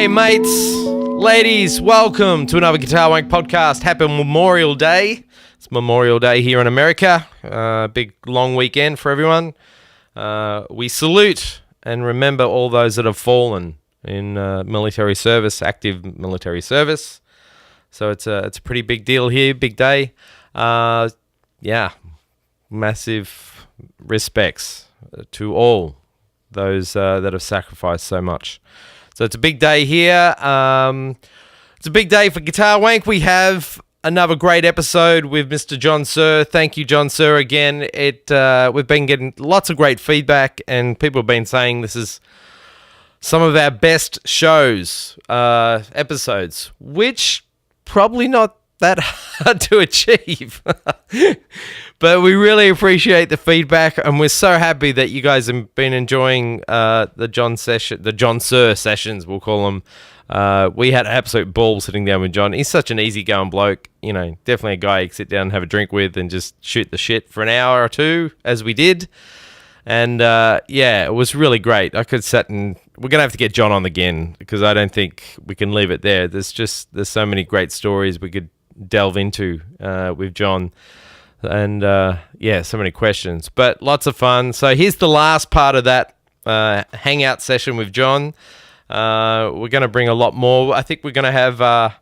G'day, mates, ladies, welcome to another GuitarWank podcast. Happy Memorial Day. It's Memorial Day here in America. Big long weekend for everyone. We salute and remember all those that have fallen in military service, active military service. So it's a pretty big deal here, big day. Massive respects to all those that have sacrificed so much. So it's a big day here. It's a big day for GuitarWank. We have another great episode with Mr. John Suhr. Thank you, John Suhr, again. We've been getting lots of great feedback, and people have been saying this is some of our best shows, episodes, which probably not that hard to achieve. But we really appreciate the feedback, and we're so happy that you guys have been enjoying the John Suhr sessions, we'll call them. We had an absolute ball sitting down with John. He's such an easygoing bloke, definitely a guy you can sit down and have a drink with and just shoot the shit for an hour or two, as we did. And it was really great. We're going to have to get John on again, because I don't think we can leave it there. There's so many great stories we could delve into with John. And so many questions, but lots of fun. So here's the last part of that hangout session with John. We're going to bring a lot more. I think we're going to have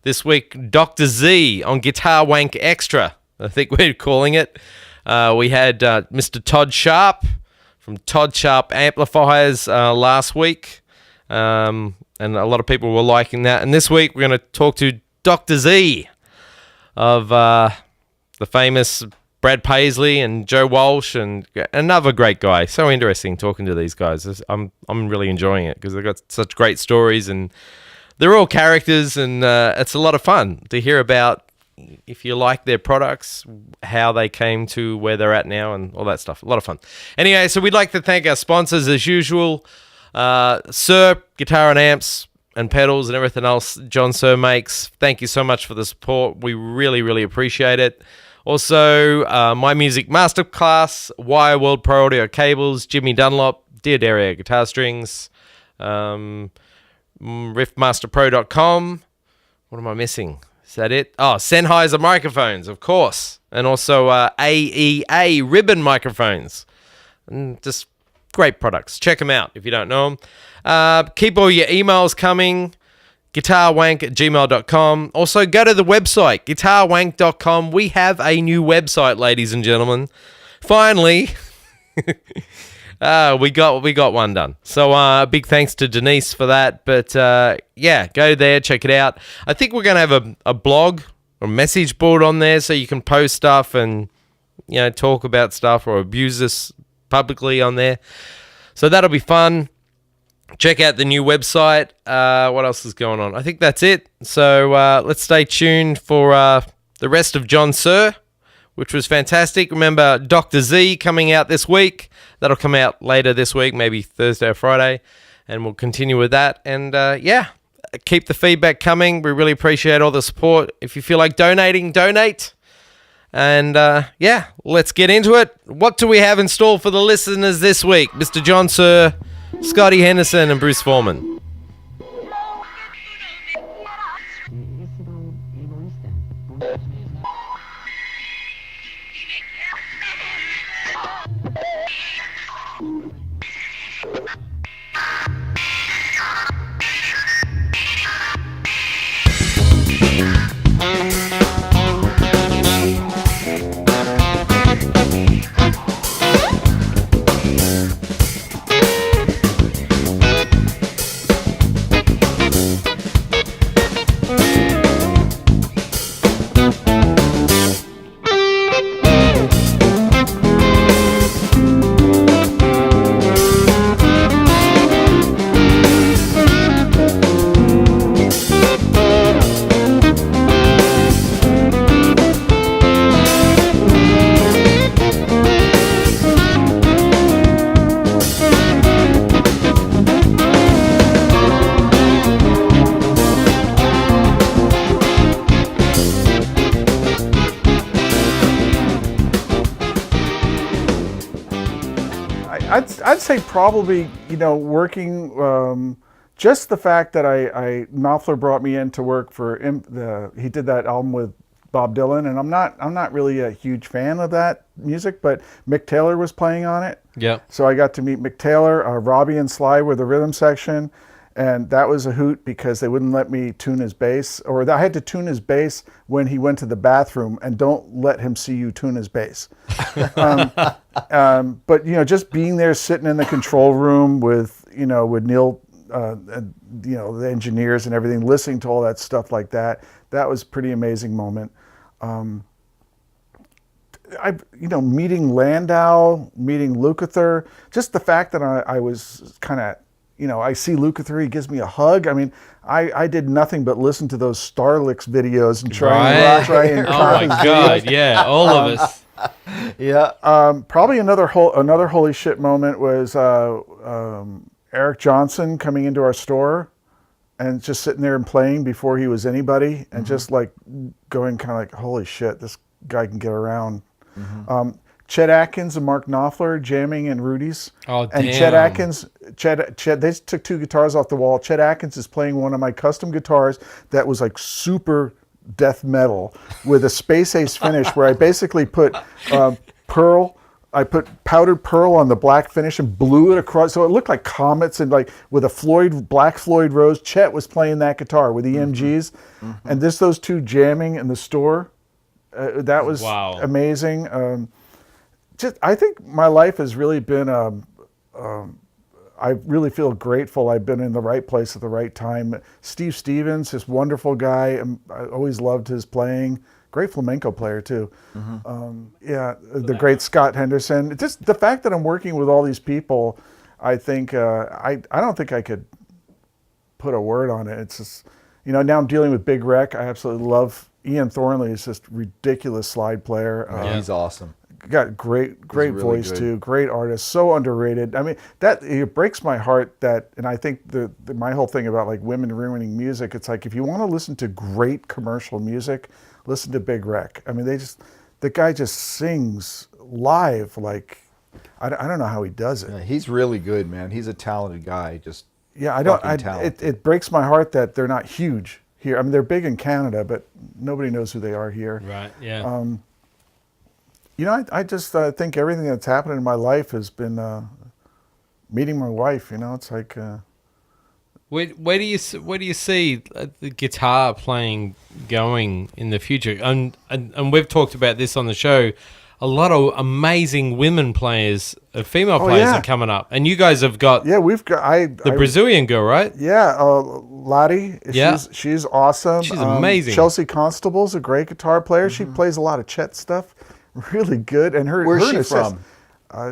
this week Dr. Z on GuitarWank Extra, I think we're calling it. We had Mr. Todd Sharp from Todd Sharp Amplifiers last week, and a lot of people were liking that. And this week we're going to talk to Dr. Z of the famous Brad Paisley and Joe Walsh, and another great guy. So interesting talking to these guys. I'm really enjoying it because they've got such great stories, and they're all characters, and it's a lot of fun to hear about, if you like their products, how they came to where they're at now, and all that stuff. A lot of fun. Anyway, so we'd like to thank our sponsors as usual. Suhr Guitar and Amps and pedals and everything else John Suhr makes. Thank you so much for the support. We really, really appreciate it. Also, My Music Masterclass, Wire World Pro Audio Cables, Jimmy Dunlop, Dear Area Guitar Strings, riffmasterpro.com. What am I missing? Is that it? Oh, Sennheiser microphones, of course. And also AEA ribbon microphones. And just great products. Check them out if you don't know them. Keep all your emails coming. GuitarWank@gmail.com. Also, go to the website, GuitarWank.com. We have a new website, ladies and gentlemen. Finally, we got one done. So, big thanks to Denise for that. But go there, check it out. I think we're going to have a blog or message board on there, so you can post stuff and talk about stuff or abuse us publicly on there. So that'll be fun. Check out the new website. What else is going on? I think that's it. So let's stay tuned for the rest of John Suhr, which was fantastic. Remember, Dr. Z coming out this week. That'll come out later this week, maybe Thursday or Friday, and we'll continue with that. And keep the feedback coming. We really appreciate all the support. If you feel like donating, donate. And let's get into it. What do we have in store for the listeners this week? Mr. John Suhr, Scotty Henderson, and Bruce Foreman. I'd say probably, working just the fact that Knopfler brought me in to work for he did that album with Bob Dylan, and I'm not really a huge fan of that music, but Mick Taylor was playing on it. Yeah. So I got to meet Mick Taylor, Robbie and Sly were the rhythm section, and that was a hoot because they wouldn't let me tune his bass, or I had to tune his bass when he went to the bathroom, and don't let him see you tune his bass. But just being there, sitting in the control room with Neil, the engineers and everything, listening to all that stuff like that, that was a pretty amazing moment. Meeting Landau, meeting Lukather, just the fact that I was kind of, I see Lukather, he gives me a hug. I mean, I did nothing but listen to those Starlix videos and try and oh my God, videos. Yeah, all of us. Yeah. Probably another holy shit moment was Eric Johnson coming into our store and just sitting there and playing before he was anybody, and just like going kind of like, holy shit, this guy can get around. Chet Atkins and Mark Knopfler jamming in Rudy's. Oh, damn. And Chet Atkins, they took 2 guitars off the wall. Chet Atkins is playing one of my custom guitars that was like super death metal with a Space Ace finish where I basically put pearl. I put powdered pearl on the black finish and blew it across, so it looked like comets, and like with a Black Floyd Rose. Chet was playing that guitar with EMGs, and those 2 jamming in the store. That was amazing. I think my life has really been. I really feel grateful I've been in the right place at the right time. Steve Stevens, this wonderful guy. I always loved his playing. Great flamenco player too. The great Scott Henderson. Just the fact that I'm working with all these people, I think I don't think I could put a word on it. It's just, now I'm dealing with Big Rec. I absolutely love Ian Thornley. Is just ridiculous slide player. He's awesome. Got great really voice good. Too. Great artist. So underrated. I mean, it breaks my heart that, and I think my whole thing about like women ruining music. It's like if you want to listen to great commercial music, listen to Big Rec. I mean, the guy just sings live like I don't know how he does it. Yeah, he's really good, man. He's a talented guy. Just it breaks my heart that they're not huge here. I mean, they're big in Canada, but nobody knows who they are here. Right. Yeah. I just think everything that's happened in my life has been meeting my wife. It's like. Where do you see the guitar playing going in the future? And we've talked about this on the show. A lot of amazing women players, female players are coming up, and you guys have got. Yeah, we've got the Brazilian girl, right? Yeah, Lottie. Yeah, she's awesome. She's amazing. Chelsea Constable's a great guitar player. She plays a lot of Chet stuff, really good. And where's she from?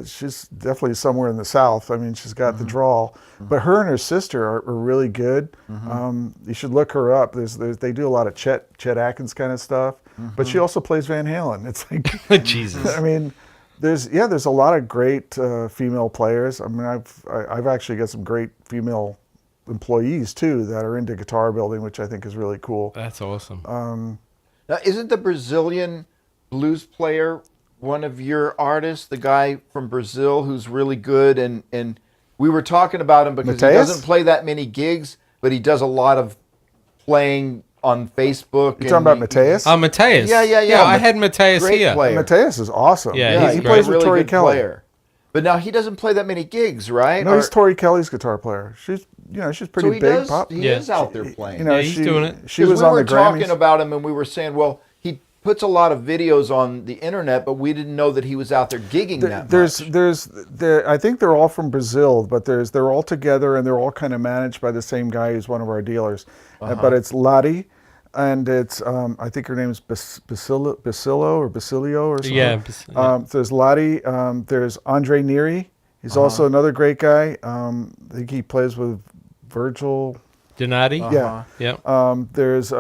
She's definitely somewhere in the South. I mean, she's got the drawl. But her and her sister are really good. You should look her up. They do a lot of Chet Atkins kind of stuff. But she also plays Van Halen. It's like Jesus. I mean, there's a lot of great female players. I mean, I've actually got some great female employees too that are into guitar building, which I think is really cool. That's awesome. Now, isn't the Brazilian blues player one of your artists, the guy from Brazil who's really good, and we were talking about him because Mateus? He doesn't play that many gigs, but he does a lot of playing on Facebook. You're talking about Mateus? Mateus. Yeah. I had Mateus here. Player. Mateus is awesome. Yeah, he plays with really Tori good Kelley. Player. But now he doesn't play that many gigs, right? No, he's Tori Kelley's guitar player. She's pretty big pop. He is out there playing. He's doing it. She was on the Grammys. We were talking about him, and we were saying, well, he puts a lot of videos on the internet, but we didn't know that he was out there gigging that much. I think they're all from Brazil, but they're all together, and they're all kind of managed by the same guy who's one of our dealers. But it's Lottie, and it's I think her name is Basilio or something. Yeah. There's Lottie. There's Andre Neary. He's also another great guy. I think he plays with Virgil Donati. Yeah. There's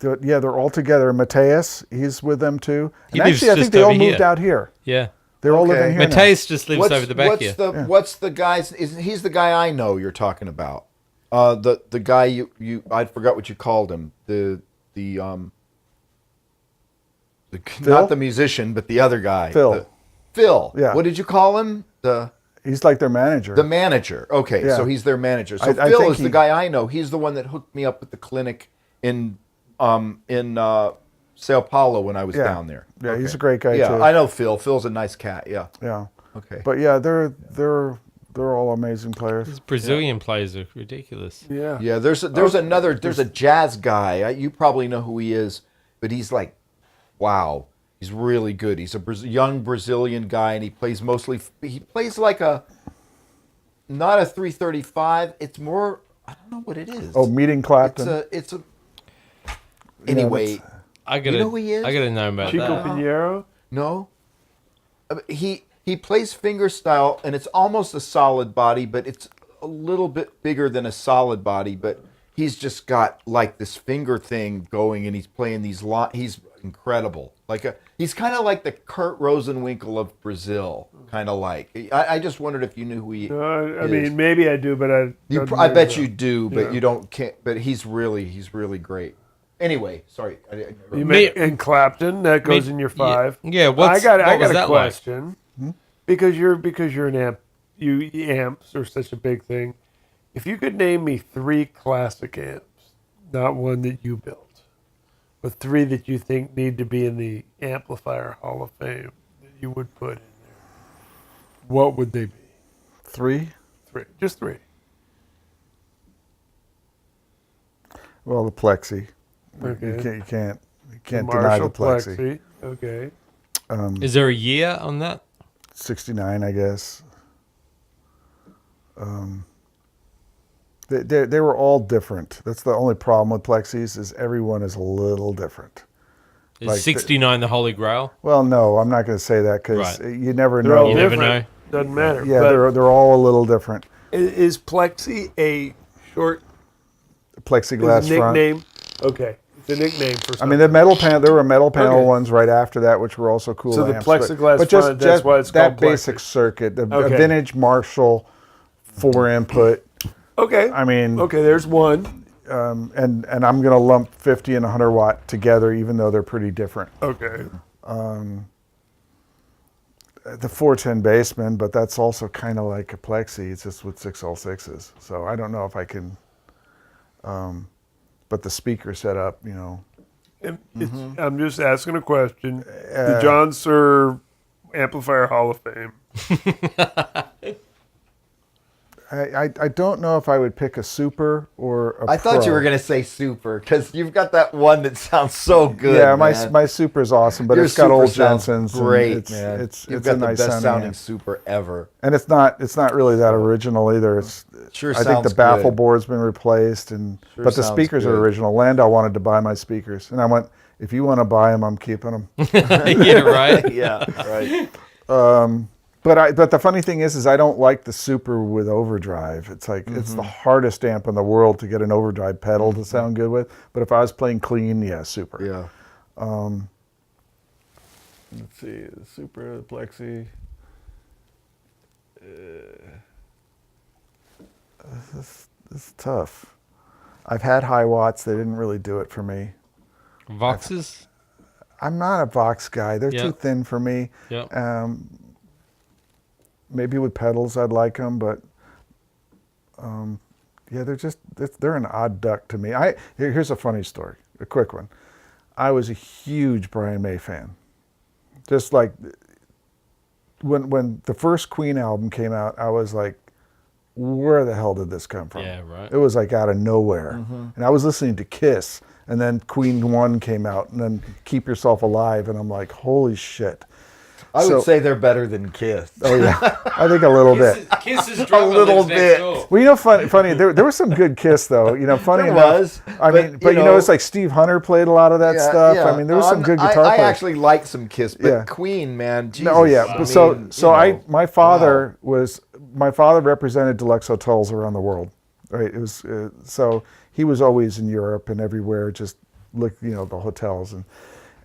they're all together. Mateus, he's with them too. And actually, I think they all moved out here. Yeah. They're all living here. Mateus just lives over the back here. What's the guy's? He's the guy I know you're talking about. The guy you I forgot what you called him. Not the musician, but the other guy. Phil. Phil. Yeah. What did you call him? He's like their manager. The manager. Okay, Yeah. so he's their manager. So I Phil think is the guy I know. He's the one that hooked me up with the clinic in Sao Paulo when I was down there. Yeah, he's a great guy yeah, too. I know Phil. Phil's a nice cat. Yeah. Yeah. Okay. But yeah, they're all amazing players. These Brazilian players are ridiculous. Yeah. Yeah, there's a jazz guy. You probably know who he is, but he's like, wow, he's really good. He's a young Brazilian guy, and he plays like not a 335. It's more, I don't know what it is. Oh, meeting Clapton. Anyway, I gotta, you know who he is? I gotta know about Chico that. Pinheiro. No. He plays finger style, and it's almost a solid body, but it's a little bit bigger than a solid body. But he's just got like this finger thing going, and he's playing these he's incredible. He's kind of like the Kurt Rosenwinkel of Brazil, kind of like. I just wondered if you knew who he I is. mean, maybe I do, but I bet you do, but Yeah. you don't. But he's really great. Anyway, sorry. You and Clapton, that goes in your 5. Yeah, I got was a that question. Because you're an amp. Amps are such a big thing. If you could name me 3 classic amps, not one that you built, but 3 that you think need to be in the Amplifier Hall of Fame that you would put in there, what would they be? 3? 3, just 3. Well, the Plexi. Okay. You can't deny Marshall the Plexi. Okay. Is there a year on that? 69, I guess. They were all different. That's the only problem with Plexis is everyone is a little different. Is Like 69 the Holy Grail? Well, no, I'm not going to say that because Right. you never They're all know. You never different. know. Doesn't matter. Yeah, But they're all a little different. is Plexi a short Plexiglass front. nickname? Okay. It's a nickname for something. I mean, the metal panel. There were metal panel Okay. ones right after that, which were also cool. So the amps, plexiglass but just, front, that's just why it's that called basic Plexi. circuit, a Okay. vintage Marshall 4-input. Okay. I mean, Okay, there's one. and I'm going to lump 50 and 100 watt together, even though they're pretty different. Okay. The 410 Bassman, but that's also kind of like a Plexi. It's just with 6L6s. So I don't know if I can. But the speaker setup, I'm just asking a question. The John Suhr Amplifier Hall of Fame. I don't know if I would pick a Super or a I thought you Pro. were going to say Super because you've got that one that sounds so good. Yeah, man. my Super's awesome, but Your it's got Super old sounds Jensen's. and great, man. It's You've it's got a the nice best sounding amp. Super ever. And it's not really that original either. It's Sure I think sounds the baffle good. board's been replaced, but the sounds speakers are good. original. Landau wanted to buy my speakers, and I went, if you want to buy them, I'm keeping them. Yeah, right. Yeah, right. But the funny thing is I don't like the Super with overdrive. It's like it's the hardest amp in the world to get an overdrive pedal to sound good with. But if I was playing clean, yeah, Super. Yeah. Let's see. The Super, the Plexi. It's tough. I've had high watts. They didn't really do it for me. Voxes? I'm not a Vox guy. They're Yeah. too thin for me. Yeah. Maybe with pedals I'd like them, but yeah, they're an odd duck to me. Here's a funny story, a quick one. I was a huge Brian May fan. Just like when the first Queen album came out, I was like, where the hell did this come from? Yeah, right. It was like out of nowhere. And I was listening to Kiss, and then Queen 1 came out, and then Keep Yourself Alive, and I'm like, holy shit. I So- would say they're better than Kiss. Oh yeah, I think a little bit. Kiss's drummer little lives next bit. door. Well, funny. There was some good Kiss though. Funny There enough. was, I mean, but it's like Steve Hunter played a lot of that stuff. I mean, there was some good guitar I players. actually like some Kiss, but Yeah. Queen, man, Jesus. Oh yeah. I So mean, my father represented deluxe hotels around the world. Right. It was so he was always in Europe and everywhere, just look, the hotels,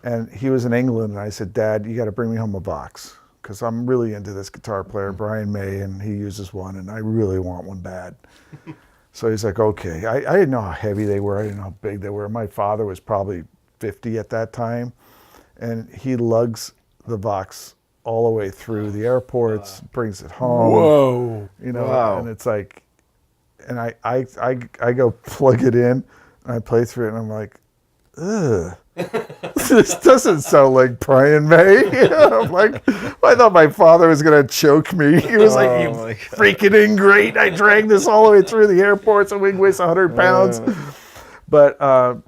and he was in England, and I said, Dad, you got to bring me home a box. Because I'm really into this guitar player, Brian May, and he uses one, and I really want one bad. So he's like, okay. I didn't know how heavy they were. I didn't know how big they were. My father was probably 50 at that time, and he lugs the Vox all the way through the airports, brings it home. Whoa. You know, Wow. and it's like, and I go plug it in, and I play through it, and I'm like, ugh. This doesn't sound like Brian May. I'm like, I thought my father was gonna choke me. He was like, "You freaking ingrate! I dragged this all the way through the airports, and we weighs 100 pounds." But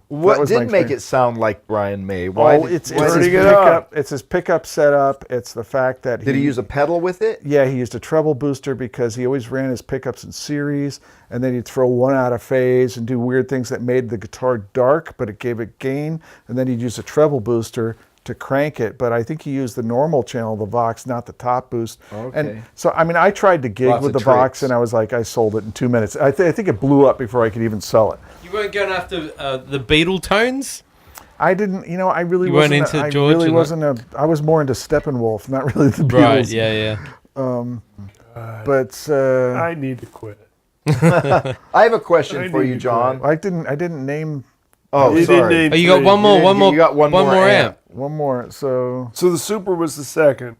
What did make it sound like Brian May? Why it's his turning it pickup. up? It's his pickup setup. It's the fact that did he use a pedal with it? Yeah, he used a treble booster because he always ran his pickups in series, and then he'd throw one out of phase and do weird things that made the guitar dark, but it gave it gain, and then he'd use a treble booster to crank it. But I think he used the normal channel, the Vox, not the top boost. Okay. And so, I mean, I tried to gig Lots with of the Vox, tricks. and I was like, I sold it in 2 minutes. I think it blew up before I could even sell it. You weren't going after the Beatle tones? I didn't, you know, I really You weren't wasn't. into I George really and wasn't I was more into Steppenwolf, not really the Beatles. Right, yeah. But I need to quit. I have a question I for need you, to John. I didn't name Oh, You didn't sorry. name Oh, you got three. one more, You one more, you got one more amp. one more. So So the Super was the second.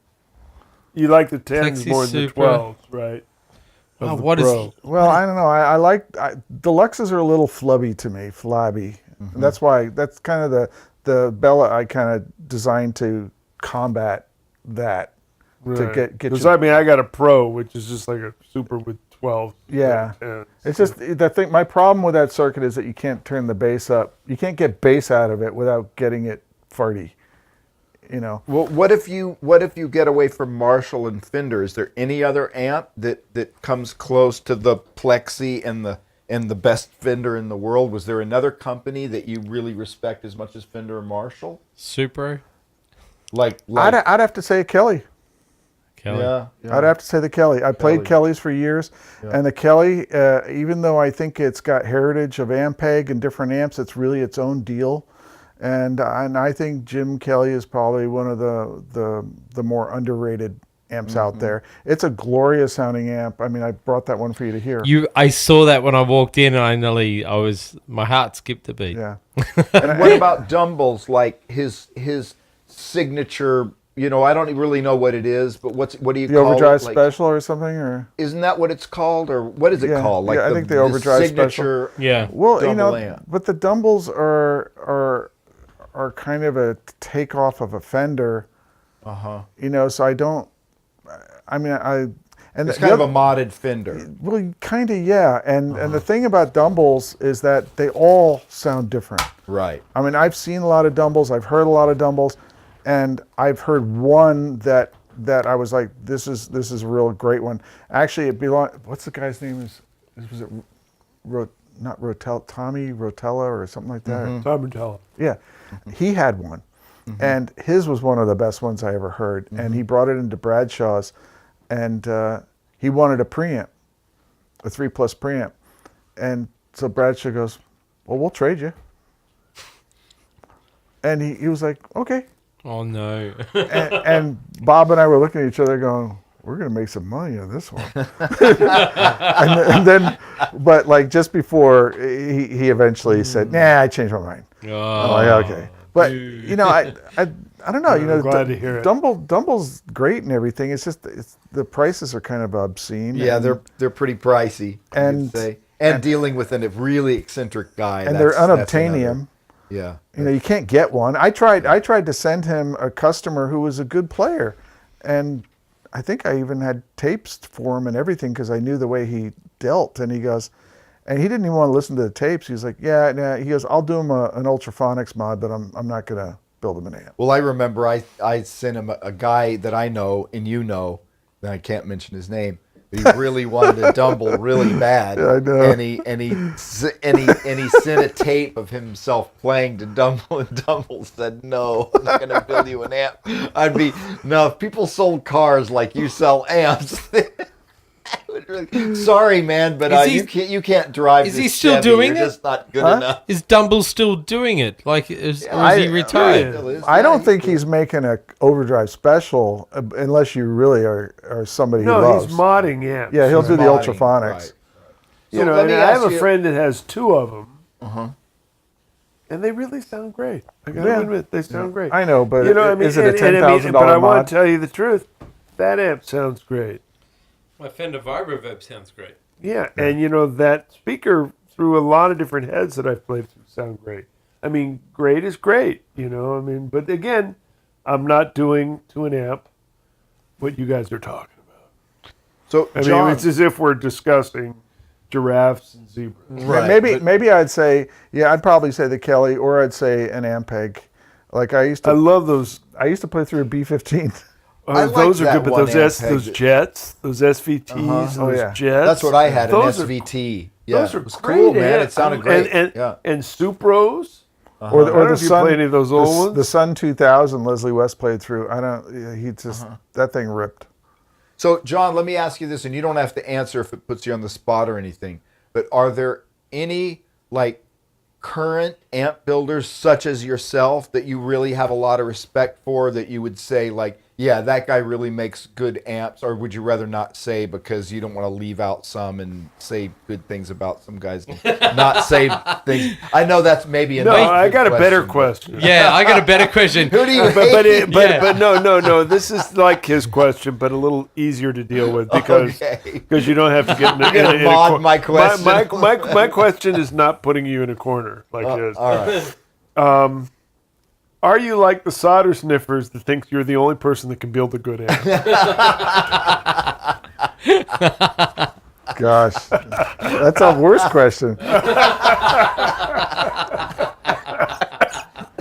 You like the 10s Plexi more than the Super. 12s, right? Of Oh, the what is Pro. well, I don't know. I like deluxes are a little flabby to me, flabby. And that's why that's kind of the Bella I kind of designed to combat that to Right. get Because you. I mean, I got a Pro, which is just like a Super with 12. Yeah. 10s. It's just the thing. My problem with that circuit is that you can't turn the bass up. You can't get bass out of it without getting it farty. You know. Well, what if you get away from Marshall and Fender? Is there any other amp that comes close to the Plexi and the best Fender in the world? Was there another company that you really respect as much as Fender or Marshall? Supro? Like I'd have to say Kelley. Kelley. yeah, I'd have to say the Kelley. I played Kelley's for years, and the Kelley, even though I think it's got heritage of Ampeg and different amps, it's really its own deal. And I think Jim Kelley is probably one of the more underrated amps out there. It's a glorious sounding amp. I mean, I brought that one for you to hear. I saw that when I walked in, and my heart skipped a beat. Yeah. And what about Dumbles? Like his signature. You know, I don't really know what it is, but what do you The call Overdrive it? Like, Special or something, or isn't that what it's called, or what is it Yeah, called? Like yeah, I think the Overdrive signature. Yeah. well, you double know, amp. but the Dumbles are kind of a takeoff of a Fender. You know, so I don't. I mean, and It's the kind of other- a modded Fender. Well, kind of, yeah. And the thing about Dumbles is that they all sound different. Right. I mean, I've seen a lot of Dumbles. I've heard a lot of Dumbles, and I've heard one that I was like, this is a real great one. Actually, it belonged. What's the guy's name? Was it not Rotella, Tommy Rotella or something like that? Tom and Tell. Yeah, he had one, and his was one of the best ones I ever heard. And he brought it into Bradshaw's, and he wanted a preamp, a 3+ preamp, and so Bradshaw goes, "Well, we'll trade you." And he was like, "Okay." Oh, no. And Bob and I were looking at each other, going, "We're gonna make some money on this one." and then, but like just before, he eventually said, "Nah, I changed my mind." I'm like, okay, but you know, I don't know. You know, I'm glad to hear it. Dumble's great and everything. It's just the prices are kind of obscene. Yeah, and, they're pretty pricey. And- you'd say. And dealing with a really eccentric guy. and they're that's unobtainium. another- Yeah. You know, you can't get one. I tried to send him a customer who was a good player, and I think I even had tapes for him and everything because I knew the way he dealt. And he goes, and he didn't even want to listen to the tapes. He was like, "Yeah, nah." He goes, "I'll do him an Ultraphonics mod, but I'm not gonna build him an amp." Well, I remember I sent him a guy that I know and you know, and I can't mention his name, but he really wanted a Dumble really bad. Yeah, I know. And he sent a tape of himself playing to Dumble, and Dumble said, "No, I'm not gonna build you an amp." If people sold cars like you sell amps. I would really, sorry, man, but you can't drive. Is this he still Chevy. doing You're it? just not good Huh? enough. Is Dumble still doing it? Like, or is he retired? Still is. I Yeah, don't think he's making a Overdrive Special unless you really are somebody who No, loves. he's modding amps. Yeah, he'll do the modding, Ultraphonics. right. You So know, let and me I have ask a you- friend that has two of them. and they really sound great. I gotta Yeah. admit, they sound great. I know, but you know, I mean, is it a and I mean, $10,000 But I mod? want to tell you the truth. That amp sounds great. My Fender Vibroverb sounds great. Yeah, and you know that speaker through a lot of different heads that I've played through sound great. I mean, great is great, you know. I mean, but again, I'm not doing to an amp what you guys are talking about. So, I John, mean, it's as if we're discussing giraffes and zebras. Right, maybe I'd say, I'd probably say the Kelley, or I'd say an Ampeg. Like I used I to, love those. I used to play through a B15. I like those are that good, but one those Ampeg those that- jets, those SVTs, Oh, those yeah. jets. that's what I had, an Those are SVT. Yeah, Those are it was great cool, man. amps. It sounded great. And yeah. and Supros. Or I don't know if you play any of those old ones. The Sun 2000 Leslie West played through. I don't. He just that thing ripped. So, John, let me ask you this, and you don't have to answer if it puts you on the spot or anything, but are there any, like, current amp builders such as yourself that you really have a lot of respect for, that you would say, like, yeah, that guy really makes good amps, or would you rather not say because you don't want to leave out some and say good things about some guys, not say things? I know that's maybe a No, I got a better but- question. Yeah, I got a better question. Who do you But hate? but no. This is like his question, but a little easier to deal with because Okay. you don't have to get in, You're gonna mod my question. My question is not putting you in a corner like his. All right. Are you like the solder sniffers that thinks you're the only person that can build a good amp? Gosh, that's a worse question.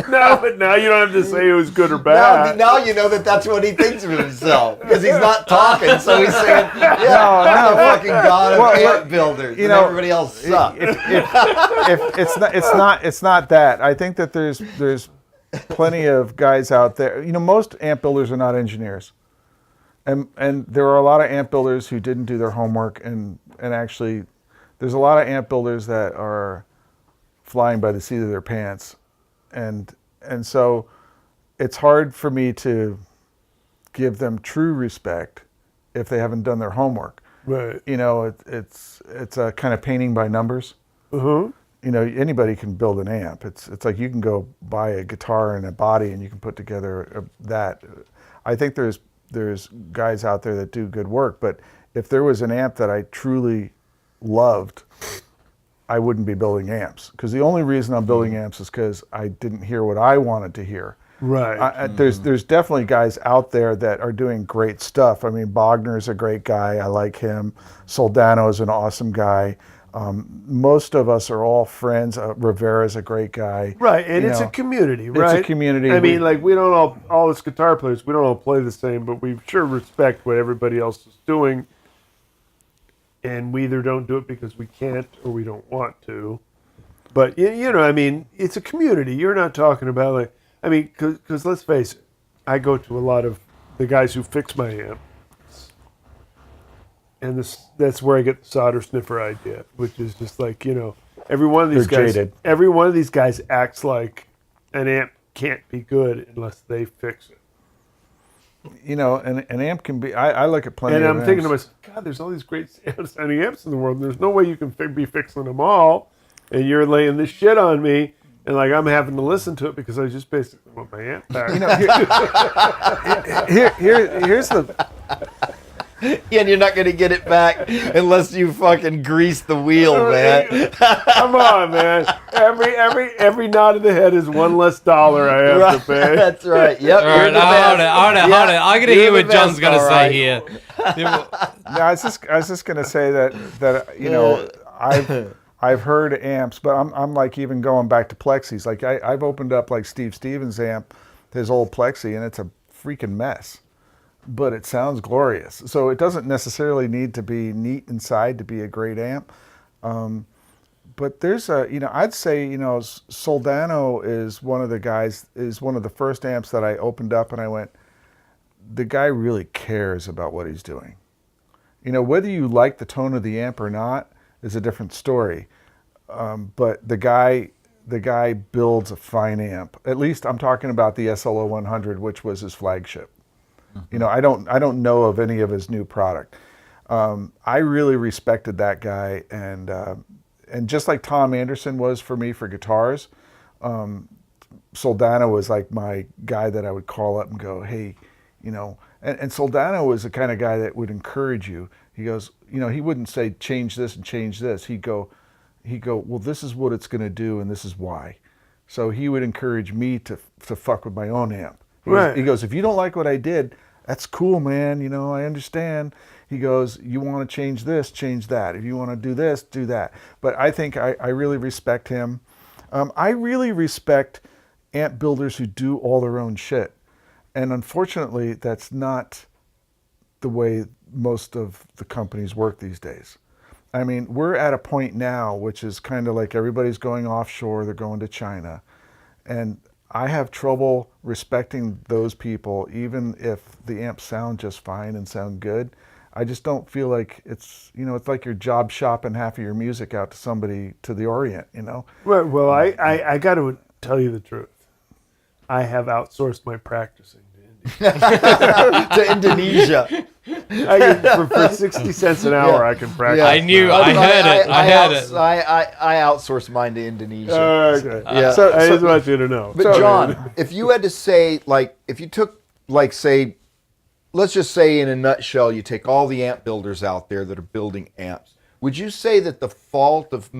No, but now you don't have to say it was good or bad. Now you know that that's what he thinks of himself because he's not talking, so he's saying, "Yeah, I'm the fucking god of amp builders, and everybody else sucks." If it's not that. I think that there's plenty of guys out there. You know, most amp builders are not engineers, and there are a lot of amp builders who didn't do their homework, and actually, there's a lot of amp builders that are flying by the seat of their pants, and so it's hard for me to give them true respect if they haven't done their homework. Right. You know, it's a kind of painting by numbers. Uh-huh. You know, anybody can build an amp. It's like you can go buy a guitar and a body and you can put together that. I think there's guys out there that do good work, but if there was an amp that I truly loved, I wouldn't be building amps, because the only reason I'm building amps is because I didn't hear what I wanted to hear. Right. There's definitely guys out there that are doing great stuff. I mean, Bogner's a great guy. I like him. Soldano is an awesome guy. Most of us are all friends. Rivera's a great guy. Right, and You it's know, a community, right? It's a community. I mean, like, we don't all us guitar players, we don't all play the same, but we sure respect what everybody else is doing. And we either don't do it because we can't or we don't want to. But, you know, I mean, it's a community. You're not talking about, like, I mean, because let's face it, I go to a lot of the guys who fix my amp. And that's where I get the solder sniffer idea, which is just like, you know, every one of these They're guys, jaded. every one of these guys acts like an amp can't be good unless they fix it. You know, an amp can be. I look at plenty. And of I'm thinking to amps. myself, God, there's all these great sounding amps in the world. And there's no way you can be fixing them all, and you're laying this shit on me, and like I'm having to listen to it because I just basically want my amp back. You know, here's the. And you're not going to get it back unless you fucking grease the wheel, man. Come on, man. Every nod of the head is one less dollar I have to pay. That's right. Yep. All right, hold it. I gotta hear what John's gonna say here. No, I was just gonna say that you know I've heard amps, but I'm like even going back to plexis. Like I've opened up like Steve Stevens' amp, his old plexi, and it's a freaking mess, but it sounds glorious. So it doesn't necessarily need to be neat inside to be a great amp. But there's I'd say, Soldano is one of the first amps that I opened up and I went, the guy really cares about what he's doing. You know, whether you like the tone of the amp or not is a different story. But the guy builds a fine amp. At least I'm talking about the SLO 100, which was his flagship. Mm-hmm. You know, I don't know of any of his new product. I really respected that guy, and just like Tom Anderson was for me for guitars, Soldano was like my guy that I would call up and go, hey, you know, and Soldano was the kind of guy that would encourage you. He goes, you know, he wouldn't say change this and change this. He'd go, well, this is what it's going to do and this is why. So he would encourage me to fuck with my own amp. He goes, if you don't like what I did, that's cool, man. You know, I understand. He goes, you want to change this, change that. If you want to do this, do that. But I think I really respect him. I really respect amp builders who do all their own shit. And unfortunately, that's not the way most of the companies work these days. I mean, we're at a point now, which is kind of like everybody's going offshore, they're going to China. And I have trouble respecting those people, even if the amps sound just fine and sound good. I just don't feel like it's, you know, it's like you're job shopping half of your music out to somebody to the Orient, you know? Well, I got to tell you the truth. I have outsourced my practicing to India. To Indonesia. For 60 cents an hour, I can practice. I knew. I heard it. I heard it. I outsourced mine to Indonesia. Okay. Yeah. So, I just want you to know. But John, if you had to say, like, if you took, like, say, let's just say in a nutshell, you take all the amp builders out there that are building amps, would you say that the fault of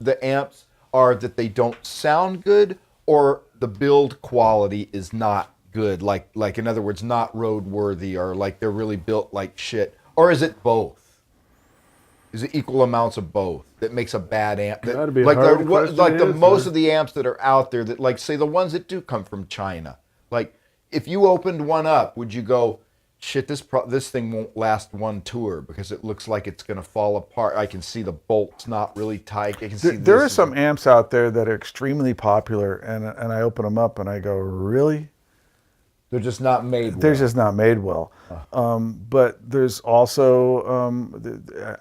the amps are that they don't sound good, or the build quality is not good, like in other words, not roadworthy, or like they're really built like shit, or is it both? Is it equal amounts of both that makes a bad amp? That'd be a hard question to answer. Most of the amps that are out there that, like, say the ones that do come from China, like if you opened one up, would you go, shit, this thing won't last one tour because it looks like it's going to fall apart. I can see the bolts not really tight. I can see There are some amps out there that are extremely popular, and I open them up and I go, really? They're just not made well. They're just not made well. But there's also,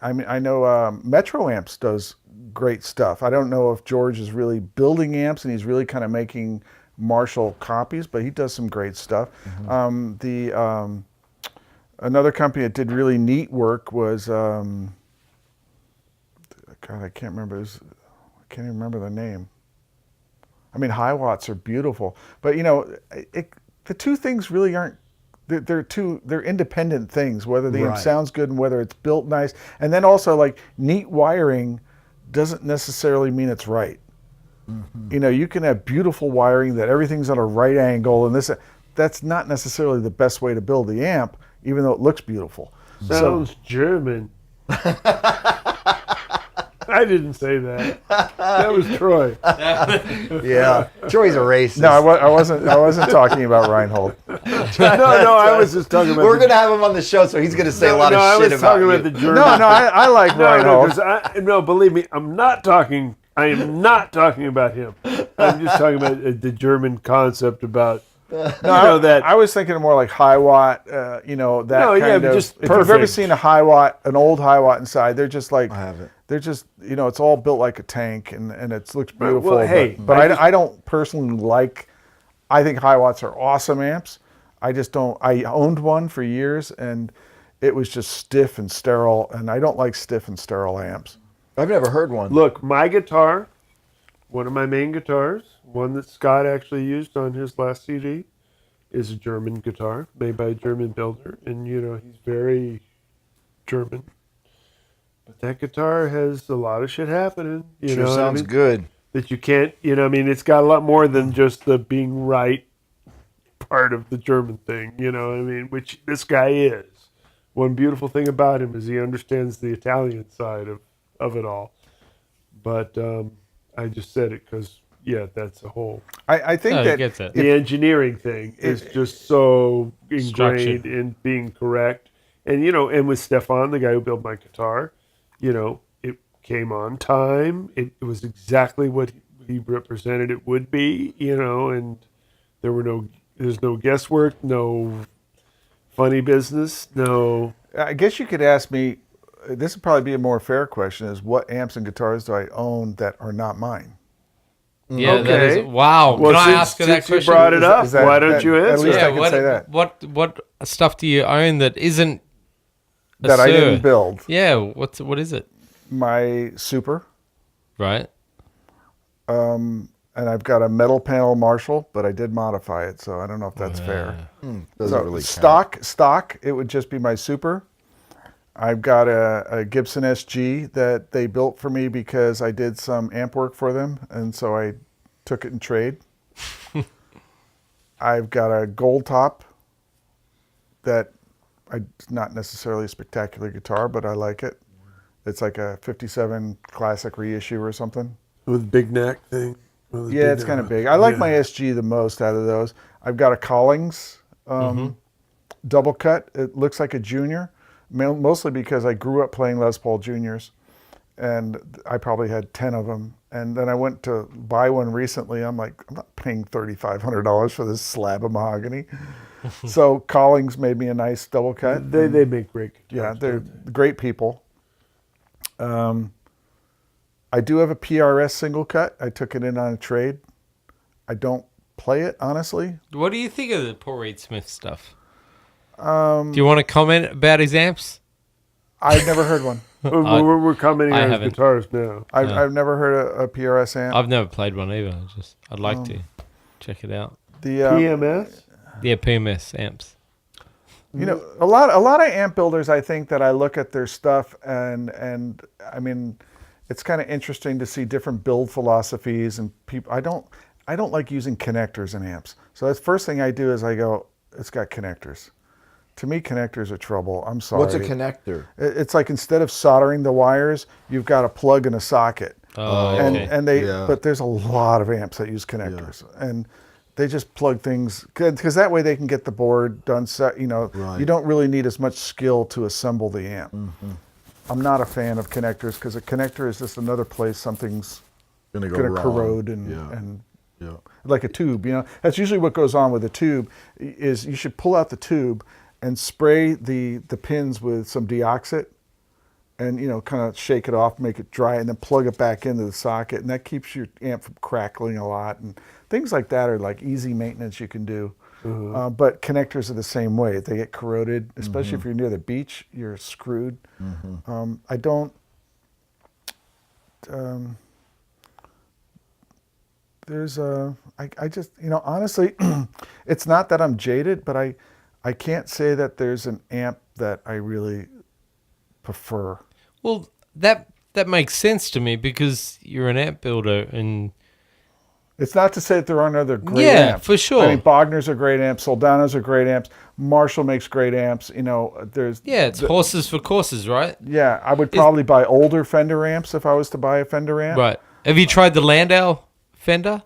I know Metro Amps does great stuff. I don't know if George is really building amps and he's really kind of making Marshall copies, but he does some great stuff. Mm-hmm. Another company that did really neat work was, God, I can't remember. I can't even remember the name. I mean, high watts are beautiful, but you know, the two things really aren't. They're independent things. Whether the amp sounds good and whether it's built nice, and then also like neat wiring doesn't necessarily mean it's right. Mm-hmm. You know, you can have beautiful wiring that everything's on a right angle, and that's not necessarily the best way to build the amp, even though it looks beautiful. Sounds German. I didn't say that. That was Troy. Yeah, Troy's a racist. No, I wasn't talking about Reinhold. No, I was just talking about. We're gonna have him on the show, so he's gonna say a lot of shit about you. I was talking about the German. No, I like Reinhold. No, believe me, I'm not talking. I am not talking about him. I'm just talking about the German concept about. I was thinking more like high watt, you know, that kind of. Just if you've ever seen an old high watt inside, they're just like. I haven't. They're just, you know, it's all built like a tank, and it looks beautiful. Well, hey, but I don't personally like. I think high watts are awesome amps. I just don't. I owned one for years, and it was just stiff and sterile, and I don't like stiff and sterile amps. I've never heard one. Look, my guitar, one of my main guitars, one that Scott actually used on his last CD, is a German guitar made by a German builder, and you know he's very German. But that guitar has a lot of shit happening. You know, sounds good. That you can't, you know, I mean, it's got a lot more than just the being right part of the German thing. You know, I mean, which this guy is. One beautiful thing about him is he understands the Italian side of it all. But I just said it because, yeah, that's a whole. I think that the engineering thing is just so ingrained in being correct. And, you know, and with Stefan, the guy who built my guitar, you know, it came on time. It was exactly what he represented it would be, you know, and there's no guesswork, no funny business, no. I guess you could ask me, this would probably be a more fair question, is what amps and guitars do I own that are not mine? Yeah, okay. that is, wow. Well, Can I ask her that since you question? brought it up, that- why don't you at answer? least I can say that. What stuff do you own that isn't a That I Suhr? didn't build. Yeah, what is it? My Super. Right. And and I've got a metal panel Marshall, but I did modify it, so I don't know if that's fair. Doesn't So really count. stock, it would just be my Super. I've got a Gibson SG that they built for me because I did some amp work for them, and so I took it in trade. I've got a gold top that it's not necessarily a spectacular guitar, but I like it. It's like a 57 classic reissue or something. With big neck thing. Yeah, it's kind of big. I like my SG the most out of those. I've got a Collings double cut. It looks like a junior, mostly because I grew up playing Les Paul Juniors, and I probably had 10 of them. And then I went to buy one recently. I'm like, I'm not paying $3,500 for this slab of mahogany. So Collings made me a nice double cut. They make great guitars. Yeah, they're great people. I do have a PRS single cut. I took it in on a trade. I don't play it, honestly. What do you think of the Paul Reed Smith stuff? Do you want to comment about his amps? I've never heard one. We're commenting I on his haven't. guitars now. I've never heard a PRS amp. I've never played one either. I'd like to check it out. The PMS? Yeah, PMS amps. you know, a lot of amp builders, I think that I look at their stuff and I mean, it's kind of interesting to see different build philosophies and people. I don't like using connectors in amps. So that's the first thing I do is I go, it's got connectors. To me, connectors are trouble. I'm sorry. What's a connector? It's like instead of soldering the wires, you've got a plug and a socket. Oh, and okay. and they Yeah. but there's a lot of amps that use connectors, and they just plug things because that way they can get the board done. You know, Right. you don't really need as much skill to assemble the amp. I'm not a fan of connectors because a connector is just another place something's Gonna going to wrong. corrode Yeah. and Yeah. like a tube. You know, that's usually what goes on with a tube. Is you should pull out the tube and spray the pins with some deoxit, and you know, kind of shake it off, make it dry, and then plug it back into the socket, and that keeps your amp from crackling a lot. And things like that are like easy maintenance you can do. But connectors are the same way. They get corroded, especially if you're near the beach. You're screwed. I don't. I just, you know, honestly, it's not that I'm jaded, but I can't say that there's an amp that I really prefer. Well, that makes sense to me because you're an amp builder and It's not to say that there aren't other great Yeah, amps. for sure. I mean, Bogner's are great amps. Soldano's are great amps. Marshall makes great amps. You know, there's... it's horses for courses, right? Yeah, I would probably buy older Fender amps if I was to buy a Fender amp. Right. Have you tried the Landau Fender?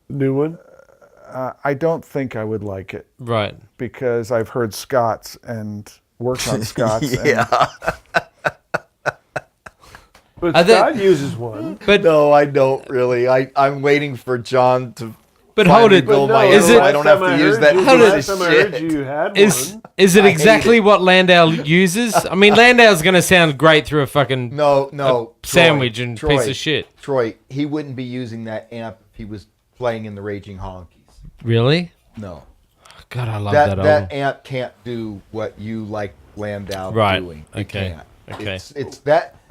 New one? I don't think I would like it Right. because I've heard Scots and worked on Scots. Yeah. But I think- Scott uses one. But No, I don't really. I'm waiting for John to. but finally hold it. build my is own. it I don't have to use that Hold piece it. Last of time I heard shit. you had Is one. is it I hate exactly it. what Landau uses? I mean, Landau's going to sound great through a fucking No, sandwich and Troy, piece of shit. Troy, he wouldn't be using that amp if he was playing in the Raging Honkies. Really? No. God, I love That that, that album. amp can't do what you like Landau Right. doing. It Okay. can't. Okay. It's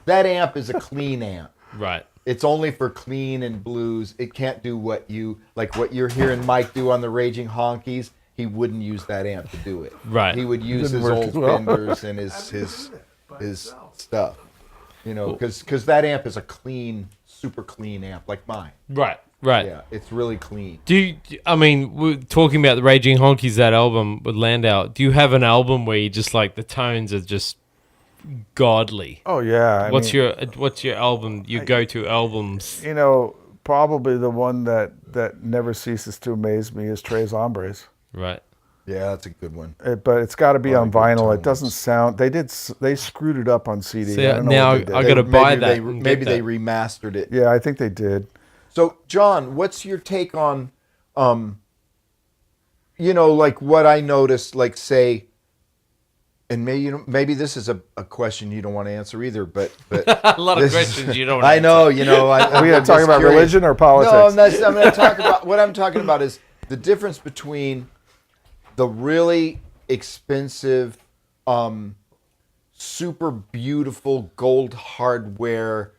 that amp is a clean amp. Right. It's only for clean and blues. It can't do what you're hearing Mike do on the Raging Honkies. He wouldn't use that amp to do it. Right. He would use his work old as well. Fenders and his stuff. You know, because that amp is a clean, super clean amp like mine. Right. Right. Yeah, it's really clean. I mean, we're talking about the Raging Honkies, that album with Landau. Do you have an album where you just like the tones are just godly? Oh, yeah. What's your album? Your go-to albums? You know, probably the one that never ceases to amaze me is Tres Hombres. Right. Yeah, that's a good one. But it's got to be on Lot of good vinyl. It tones. doesn't sound. They screwed it up on CD. See, I don't know now what they I did. gotta buy Maybe that. They, and get maybe they that. remastered it. Yeah, I think they did. So, John, what's your take on, you know, like what I noticed, like say, and maybe this is a question you don't want to answer either, but A lot of this- questions you don't. I know, you know. Are we going to talk about religion or politics? No, I'm going to talk about what I'm talking about is the difference between the really expensive, super beautiful gold hardware,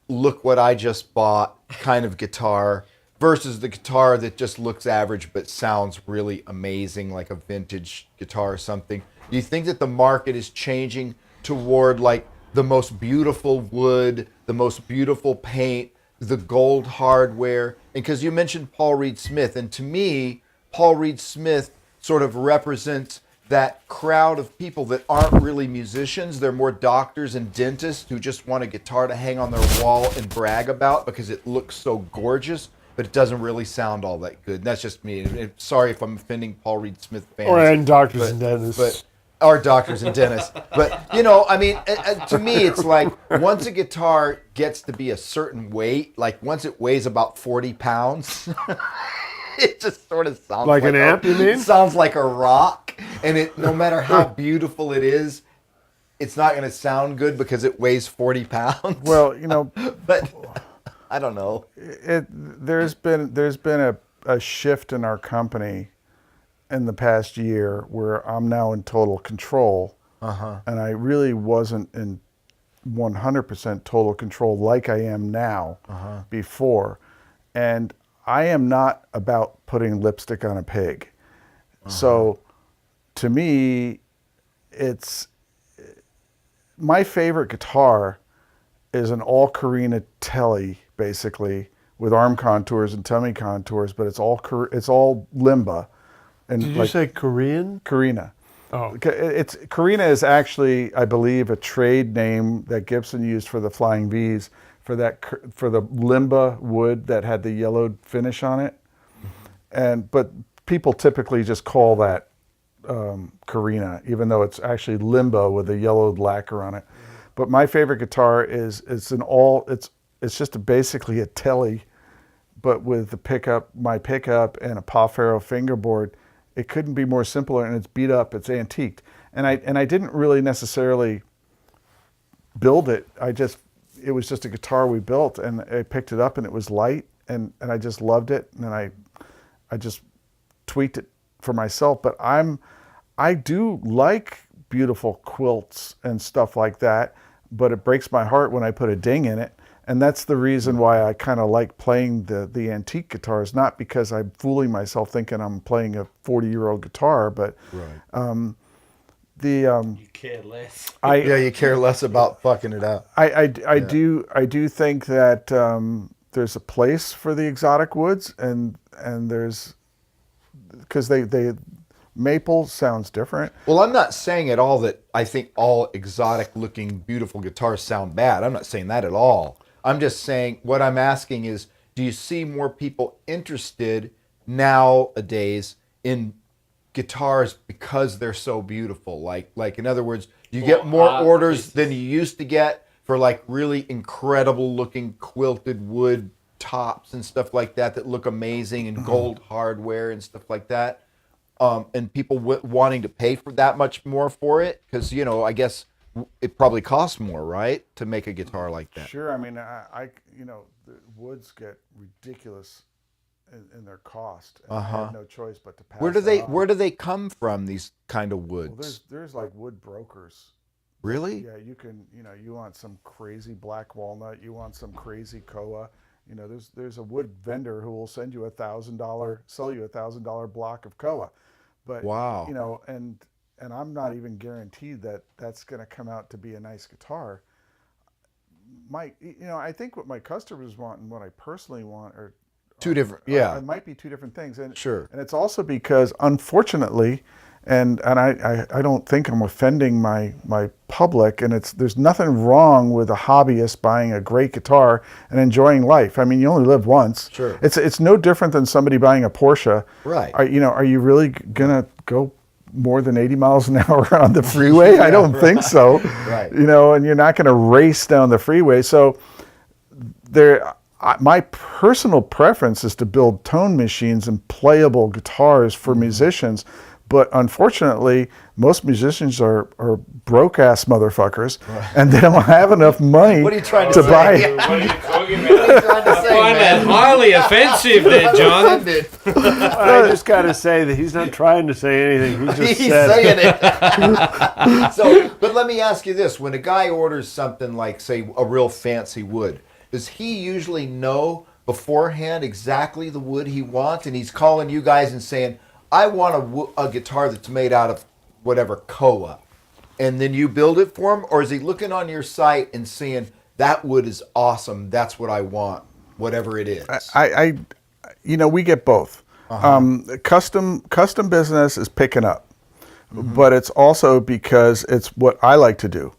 look what I just bought kind of guitar versus the guitar that just looks average but sounds really amazing, like a vintage guitar or something. Do you think that the market is changing toward like the most beautiful wood, the most beautiful paint, the gold hardware? And because you mentioned Paul Reed Smith, and to me, Paul Reed Smith sort of represents that crowd of people that aren't really musicians. They're more doctors and dentists who just want a guitar to hang on their wall and brag about because it looks so gorgeous, but it doesn't really sound all that good. And that's just me. And sorry if I'm offending Paul Reed Smith fans. And doctors and dentists. Or doctors and dentists. But, you know, I mean, to me, it's like once a guitar gets to be a certain weight, like once it weighs about 40 pounds, it just sort of sounds like an amp, you mean? Sounds like a rock. And it, no matter how beautiful it is, it's not going to sound good because it weighs 40 pounds. Well, you know, but I don't know. There's been a shift in our company in the past year where I'm now in total control, and I really wasn't in 100% total control like I am now before. And I am not about putting lipstick on a pig. So to me, it's my favorite guitar is an all Carina Telly, basically, with arm contours and tummy contours, but it's all limba. And Did you say Korean? Carina. Oh. Carina is actually, I believe, a trade name that Gibson used for the Flying V's for the limba wood that had the yellowed finish on it. But people typically just call that Carina, even though it's actually limba with a yellowed lacquer on it. But my favorite guitar is it's just basically a Telly, but with my pickup and a Pa Faro fingerboard. It couldn't be more simpler, and it's beat up, it's antiqued. And I didn't really necessarily build it. It was just a guitar we built, and I picked it up and it was light, and I just loved it, and I just tweaked it for myself. But I do like beautiful quilts and stuff like that, but it breaks my heart when I put a ding in it. And that's the reason why I kind of like playing the antique guitars, not because I'm fooling myself thinking I'm playing a 40-year-old guitar, but You care less. You care less about fucking it up. I do think that there's a place for the exotic woods, and there's because they maple sounds different. Well, I'm not saying at all that I think all exotic looking beautiful guitars sound bad. I'm not saying that at all. I'm just saying, what I'm asking is, do you see more people interested nowadays in guitars because they're so beautiful? Like in other words, do you get more orders than you used to get for like really incredible looking quilted wood tops and stuff like that look amazing, and gold hardware and stuff like that? And people wanting to pay for that much more for it? Because, you know, I guess it probably costs more, right, to make a guitar like that? Sure. I mean, the woods get ridiculous in their cost. And I had no choice but to pass. Where do they come from, these kind of woods? Well, there's like wood brokers. Really? Yeah, you can. You want some crazy black walnut. You want some crazy koa. There's a wood vendor who will send you sell you $1,000 block of koa. But wow. And I'm not even guaranteed that that's going to come out to be a nice guitar. I think what my customers want and what I personally want are two different. Yeah, it might be two different things. And sure. And it's also because, unfortunately, and I don't think I'm offending my public, and there's nothing wrong with a hobbyist buying a great guitar and enjoying life. I mean, you only live once. Sure. It's no different than somebody buying a Porsche. Right. Are you really gonna go more than 80 miles an hour on the freeway? I don't think so. Right. And you're not going to race down the freeway. So my personal preference is to build tone machines and playable guitars for musicians. But unfortunately, most musicians are broke-ass motherfuckers, and they don't have enough money what are you trying to buy. say? What are you talking about? I find that highly offensive there, John. I just got to say that he's not trying to say anything. He's saying it. So, but let me ask you this. When a guy orders something like, say, a real fancy wood, does he usually know beforehand exactly the wood he wants, and he's calling you guys and saying, I want a guitar that's made out of whatever koa, and then you build it for him? Or is he looking on your site and saying, that wood is awesome, that's what I want, whatever it is? We get both. Custom business is picking up, but it's also because it's what I like to do.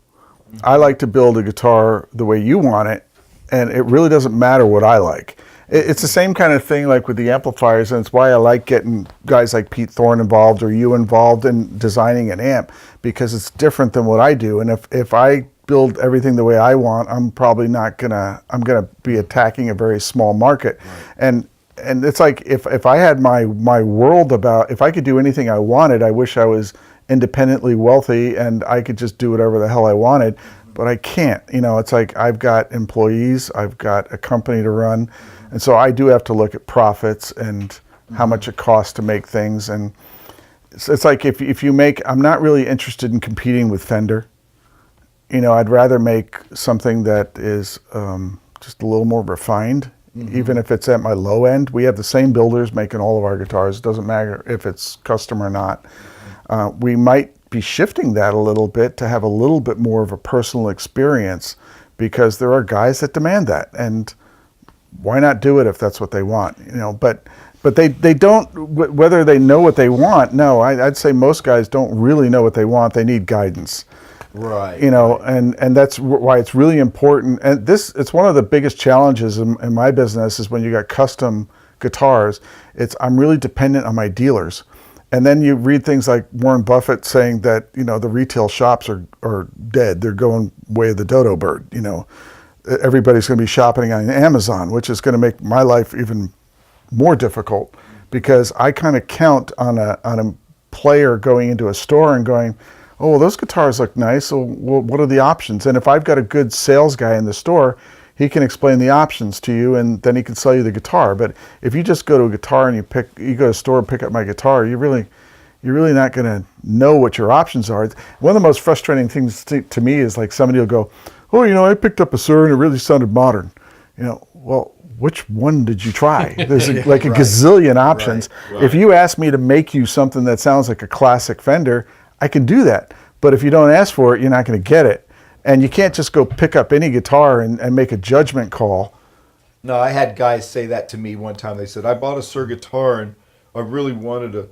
I like to build a guitar the way you want it, and it really doesn't matter what I like. It's the same kind of thing like with the amplifiers, and it's why I like getting guys like Pete Thorne involved or you involved in designing an amp, because it's different than what I do. And if I build everything the way I want, I'm probably not gonna, I'm gonna be attacking a very small market. Right. And it's like if I had my world about, if I could do anything I wanted, I wish I was independently wealthy and I could just do whatever the hell I wanted, but I can't. It's like I've got employees, I've got a company to run, and so I do have to look at profits and how much it costs to make things. And it's like if you make, I'm not really interested in competing with Fender. I'd rather make something that is just a little more refined. Even if it's at my low end. We have the same builders making all of our guitars. It doesn't matter if it's custom or not. We might be shifting that a little bit to have a little bit more of a personal experience, because there are guys that demand that, and why not do it if that's what they want? But they don't, whether they know what they want. No, I'd say most guys don't really know what they want. They need guidance. Right. And that's why it's really important. And it's one of the biggest challenges in my business is when you got custom guitars. I'm really dependent on my dealers. And then you read things like Warren Buffett saying that, the retail shops are dead. They're going way of the dodo bird. Everybody's going to be shopping on Amazon, which is going to make my life even more difficult, because I kind of count on a player going into a store and going, oh, well, those guitars look nice. So, well, what are the options? And if I've got a good sales guy in the store, he can explain the options to you, and then he can sell you the guitar. But if you just go to a guitar and you go to a store and pick up my guitar, you're really not going to know what your options are. One of the most frustrating things to me is like somebody will go, oh, I picked up a Suhr and it really sounded modern. Well, which one did you try? There's like a gazillion options. Right. If you ask me to make you something that sounds like a classic Fender, I can do that. But if you don't ask for it, you're not going to get it. And you can't just go pick up any guitar and make a judgment call. No, I had guys say that to me one time. They said, I bought a Suhr guitar and I really wanted to,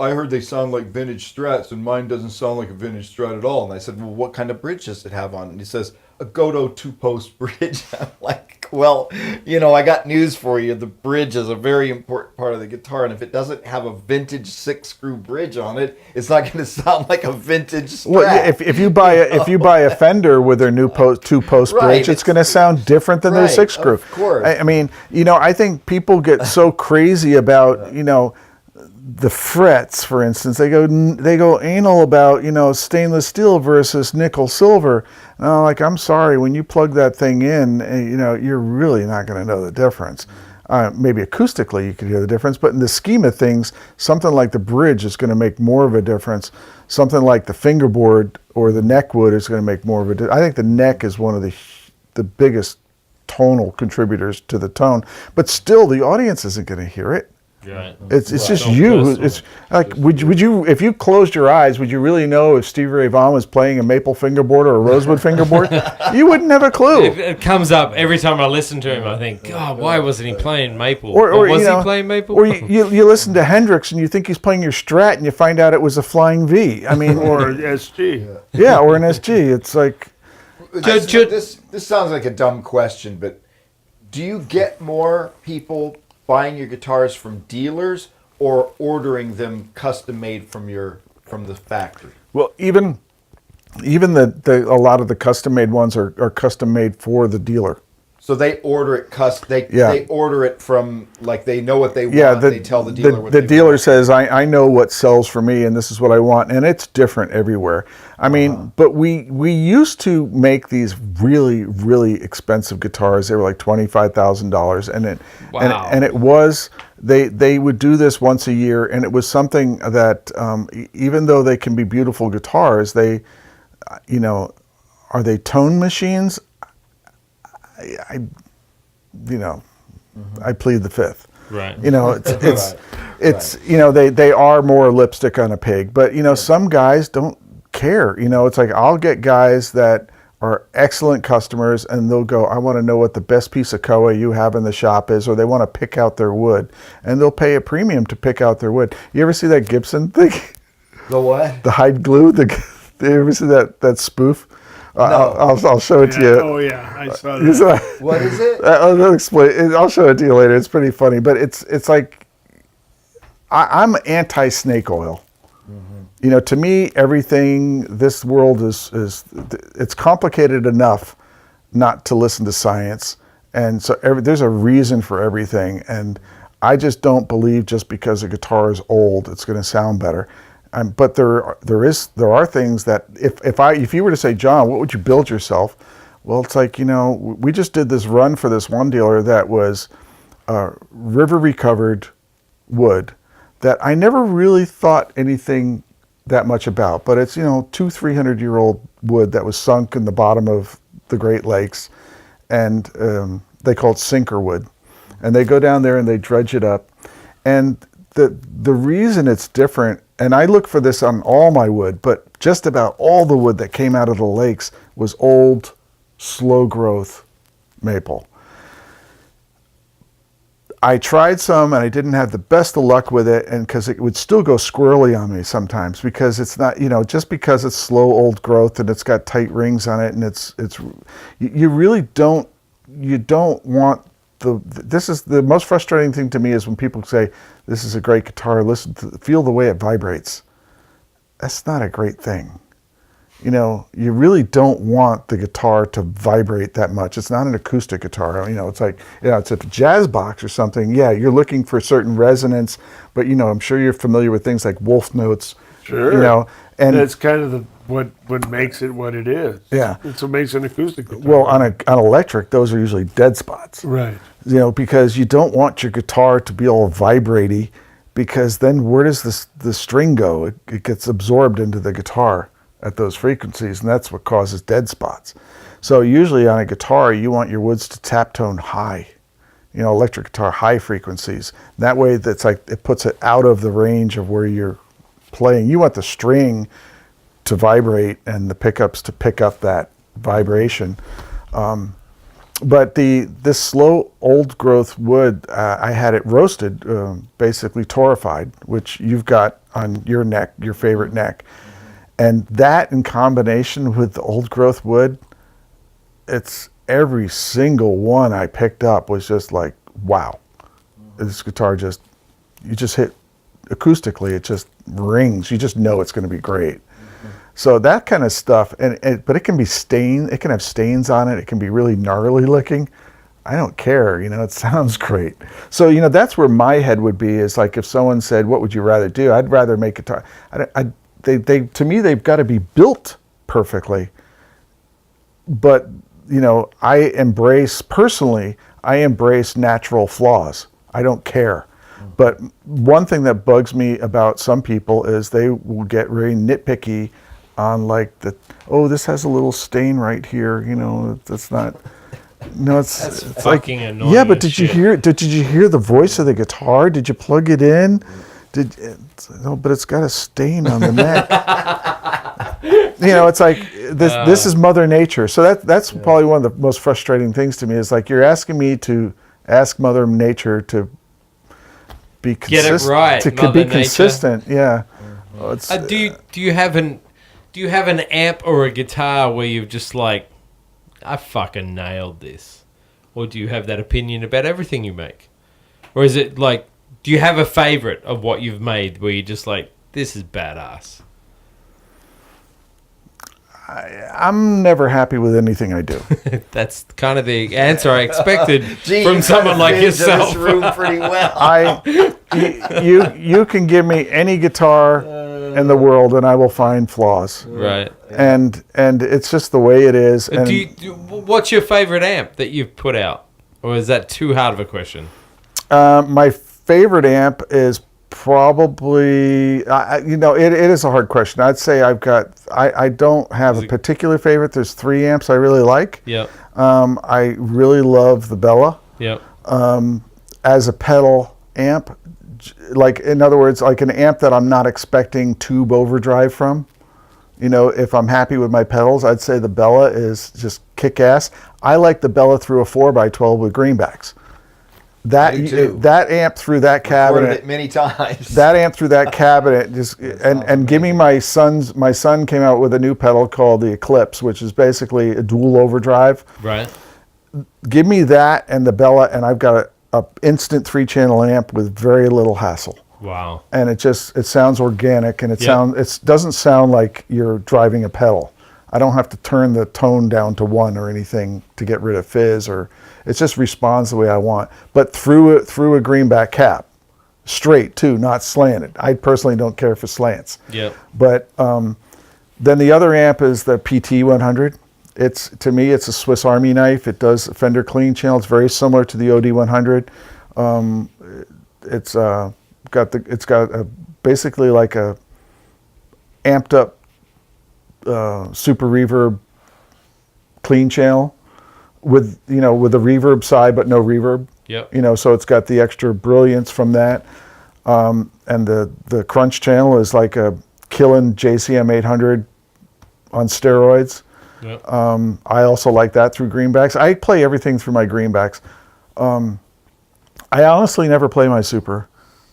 I heard they sound like vintage Strats and mine doesn't sound like a vintage Strat at all. And I said, well, what kind of bridge does it have on it? And he says, a Godot 2-post bridge. I'm like, well, I got news for you. The bridge is a very important part of the guitar, and if it doesn't have a vintage 6-screw bridge on it, it's not going to sound like a vintage Strat. Well, if you buy a Fender with their new 2-post bridge, it's going to sound different than their 6-screw. Of course. I mean, I think people get so crazy about the frets, for instance. They go anal about stainless steel versus nickel silver. And I'm like, I'm sorry, when you plug that thing in, you're really not going to know the difference. Maybe acoustically you could hear the difference, but in the scheme of things, something like the bridge is going to make more of a difference. Something like the fingerboard or the neck wood is going to make more of a difference. I think the neck is one of the biggest tonal contributors to the tone, but still the audience isn't going to hear it. Right. It's just you. It's like, would you, if you closed your eyes, would you really know if Stevie Ray Vaughan was playing a maple fingerboard or a rosewood fingerboard? You wouldn't have a clue. It comes up every time I listen to him. I think, God, why wasn't he playing maple? Or was he playing maple? Or you listen to Hendrix and you think he's playing your Strat and you find out it was a Flying V. I mean, or an SG. Yeah, or an SG. It's like, this sounds like a dumb question, but do you get more people buying your guitars from dealers or ordering them custom made from the factory? Well, even a lot of the custom made ones are custom made for the dealer. So they order it they order it from, like, they know what they want. Yeah, they tell the dealer what the they dealer want. says, I know what sells for me and this is what I want, and it's different everywhere. I mean, but we used to make these really, really expensive guitars. They were like $25,000, and it was they would do this once a year, and it was something that even though they can be beautiful guitars, they are they tone machines? I plead the fifth. Right. You know, it's you know, they are more lipstick on a pig, but you know, some guys don't care. You know, it's like I'll get guys that are excellent customers and they'll go, I want to know what the best piece of koa you have in the shop is, or they want to pick out their wood, and they'll pay a premium to pick out their wood. You ever see that Gibson thing? The what? The hide glue? You ever see that spoof? No. I'll show it to you. Oh yeah, I saw that. What is it? I'll explain. I'll show it to you later. It's pretty funny, but it's like I'm anti snake oil. You know, to me, everything this world is it's complicated enough not to listen to science, and so there's a reason for everything. And I just don't believe just because a guitar is old, it's going to sound better. But there are things that if you were to say, John, what would you build yourself? Well, it's like, you know, we just did this run for this one dealer that was river recovered wood that I never really thought anything that much about, but it's, you know, 200-300-year-old wood that was sunk in the bottom of the Great Lakes, and they call it sinker wood, and they go down there and they dredge it up, and the reason it's different, and I look for this on all my wood, but just about all the wood that came out of the lakes was old, slow growth maple. I tried some and I didn't have the best of luck with it, and because it would still go squirrely on me sometimes, because it's not, you know, just because it's slow old growth and it's got tight rings on it, and it's you really don't want this is the most frustrating thing to me, is when people say this is a great guitar, feel the way it vibrates. That's not a great thing. You know, you really don't want the guitar to vibrate that much. It's not an acoustic guitar. You know, it's like, you know, it's a jazz box or something. Yeah, you're looking for certain resonance, but, you know, I'm sure you're familiar with things like wolf notes. Sure. You know, and that's kind of what makes it what it is. Yeah. It's what makes an acoustic guitar. Well, on electric, those are usually dead spots. Right. You know, because you don't want your guitar to be all vibraty, because then where does the string go? It gets absorbed into the guitar at those frequencies, and that's what causes dead spots. So usually on a guitar, you want your woods to tap tone high, you know, electric guitar high frequencies. That way, that's like, it puts it out of the range of where you're playing. You want the string to vibrate and the pickups to pick up that vibration. But this slow old growth wood, I had it roasted, basically torrefied, which you've got on your neck, your favorite neck. And that in combination with the old growth wood, it's every single one I picked up was just like, wow. This guitar you just hit acoustically, it just rings. You just know it's going to be great. So that kind of stuff, but it can be stained, it can have stains on it, it can be really gnarly looking. I don't care, you know, it sounds great. So, you know, that's where my head would be, is like if someone said, what would you rather do? I'd rather make guitar. To me, they've got to be built perfectly. But, you know, I embrace natural flaws. I don't care. But one thing that bugs me about some people is they will get very nitpicky on like this has a little stain right here, you know, that's not, no, it's fucking like, annoying. yeah, but did you hear the voice of the guitar? Did you plug it in? No, but it's got a stain on the neck. You know, it's like this is Mother Nature. So that's probably one of the most frustrating things to me, is like, you're asking me to ask Mother Nature to be consistent. Get it right, to Mother be Nature. Consistent. Yeah. Well, Do you have an amp or a guitar where you've just like, I fucking nailed this? Or do you have that opinion about everything you make? Or is it like, do you have a favorite of what you've made where you're just like, this is badass? I'm never happy with anything I do. That's kind of the answer I expected Gee, from you someone like fit into yourself. This room pretty well. You can give me any guitar in the world and I will find flaws. Right. And it's just the way it is. And what's your favorite amp that you've put out? Or is that too hard of a question? My favorite amp is probably, it is a hard question. I'd say I don't have a particular favorite. There's 3 amps I really like. Yep. I really love the Bella. Yep. as a pedal amp, like in other words, like an amp that I'm not expecting tube overdrive from. You know, if I'm happy with my pedals, I'd say the Bella is just kick-ass. I like the Bella through a 4x12 with greenbacks. I do too. That amp through that Recorded cabinet, it many times. that amp through that cabinet, just and give me my son came out with a new pedal called the Eclipse, which is basically a dual overdrive. Right. Give me that and the Bella, and I've got a instant 3-channel amp with very little hassle. Wow. And it sounds organic, and it Yep. doesn't sound like you're driving a pedal. I don't have to turn the tone down to 1 or anything to get rid of fizz, or it just responds the way I want. But through a greenback cap, straight too, not slanted. I personally don't care for slants. Yep. But then the other amp is the PT 100. To me, it's a Swiss Army knife. It does Fender clean channel. It's very similar to the OD 100. It's got basically like a amped up super reverb clean channel with the reverb side but no reverb. Yep. So it's got the extra brilliance from that. And the crunch channel is like a killing JCM 800 on steroids. Yep. I also like that through greenbacks. I play everything through my greenbacks. I honestly never play my super.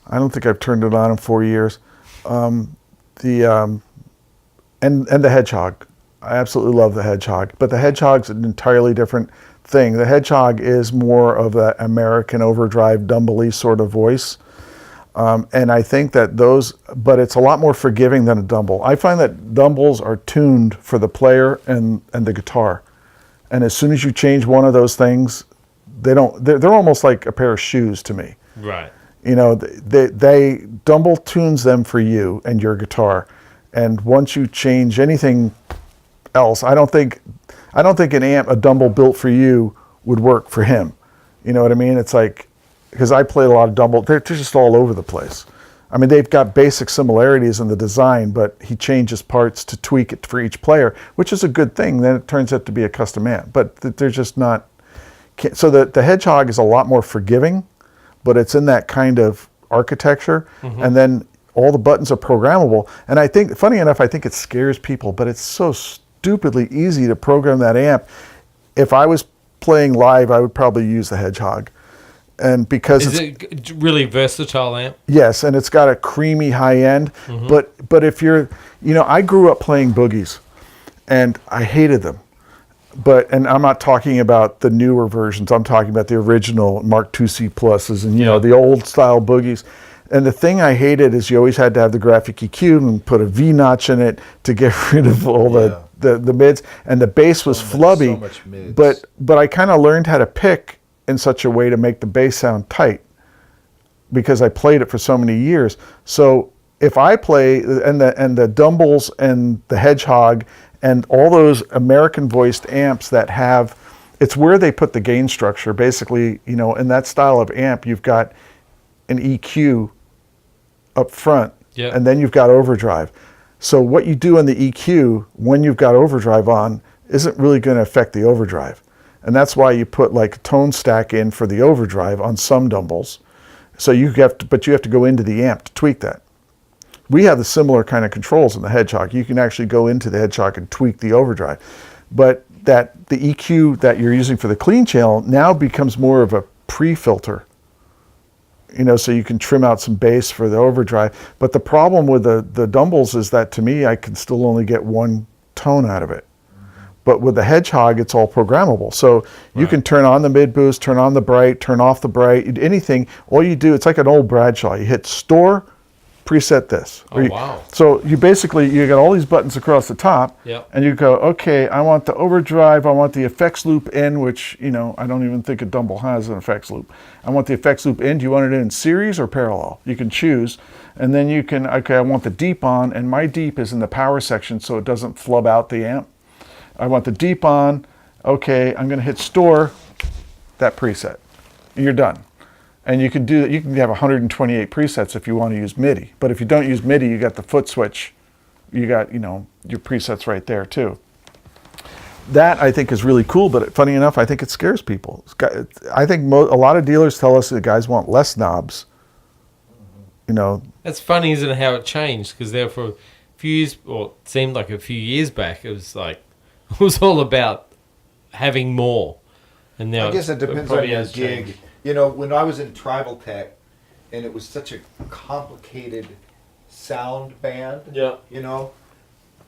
I don't think I've turned it on in 4 years. And the Hedgehog. I absolutely love the Hedgehog. But the Hedgehog's an entirely different thing. The Hedgehog is more of an American overdrive, Dumble-y sort of voice. And I think that but it's a lot more forgiving than a Dumble. I find that Dumbles are tuned for the player and the guitar. And as soon as you change one of those things, they're almost like a pair of shoes to me. Right. They Dumble tunes them for you and your guitar. And once you change anything else, I don't think an amp, a Dumble built for you would work for him. You know what I mean? It's like, because I played a lot of Dumble, they're just all over the place. I mean, they've got basic similarities in the design, but he changes parts to tweak it for each player, which is a good thing. Then it turns out to be a custom amp, but they're just not. So the Hedgehog is a lot more forgiving, but it's in that kind of architecture. Mm-hmm. And then all the buttons are programmable. And I think, funny enough, I think it scares people, but it's so stupidly easy to program that amp. If I was playing live, I would probably use the Hedgehog. And because is it really versatile amp? Yes, and it's got a creamy high end. Mm-hmm. But if you're, I grew up playing boogies, and I hated them. And I'm not talking about the newer versions. I'm talking about the original Mark IIc pluses and the old style boogies. And the thing I hated is you always had to have the graphic EQ and put a V notch in it to get rid of all the mids. And the bass was flubby. So much mids. But I kind of learned how to pick in such a way to make the bass sound tight because I played it for so many years. So if I play and the Dumbles and the Hedgehog and all those American voiced amps that have, it's where they put the gain structure. Basically, in that style of amp, you've got an EQ up front, and then you've got overdrive. So what you do in the EQ when you've got overdrive on isn't really going to affect the overdrive. And that's why you put like a tone stack in for the overdrive on some Dumbles. So you have to go into the amp to tweak that. We have the similar kind of controls in the Hedgehog. You can actually go into the Hedgehog and tweak the overdrive. But the EQ that you're using for the clean channel now becomes more of a pre-filter. So you can trim out some bass for the overdrive. But the problem with the Dumbles is that to me, I can still only get one tone out of it. But with the Hedgehog, it's all programmable. So you can turn on the mid boost, turn on the bright, turn off the bright, anything. All you do, it's like an old Bradshaw. You hit store, preset this. Wow. So you got all these buttons across the top, and you go, okay, I want the overdrive, I want the effects loop in, which, I don't even think a Dumble has an effects loop. I want the effects loop in. Do you want it in series or parallel? You can choose. And then you can, I want the deep on, and my deep is in the power section so it doesn't flub out the amp. I want the deep on. Okay, I'm going to hit store, that preset. You're done. And you can do that. You can have 128 presets if you want to use MIDI. But if you don't use MIDI, you got the foot switch. You got, your presets right there too. that I think is really cool, but funny enough, I think it scares people. I think a lot of dealers tell us that guys want less knobs. You know, That's funny, isn't it, how it changed? Because there for a few years, or it seemed like a few years back, it was like, it was all about having more. And now I guess it depends on probably your has gig. changed. You know, when I was in Tribal Tech, and it was such a complicated sound band, Yeah. you know,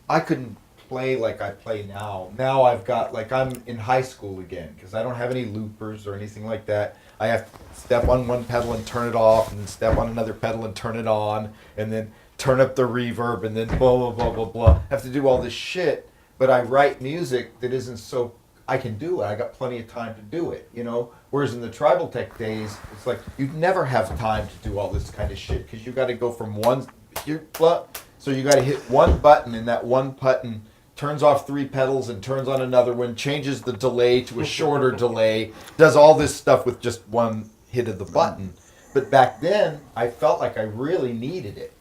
I couldn't play like I play now. Now I've got, like, I'm in high school again, because I don't have any loopers or anything like that. I have to step on one pedal and turn it off, and then step on another pedal and turn it on, and then turn up the reverb, and then blah, blah, blah, blah, blah. I have to do all this shit, but I write music that isn't so, I can do it. I got plenty of time to do it, you know? Whereas in the Tribal Tech days, it's like, you'd never have time to do all this kind of shit, because you got to go from one, so you got to hit one button, and that one button turns off 3 pedals and turns on another one, changes the delay to a shorter delay, does all this stuff with just one hit of the button. But back then, I felt like I really needed it.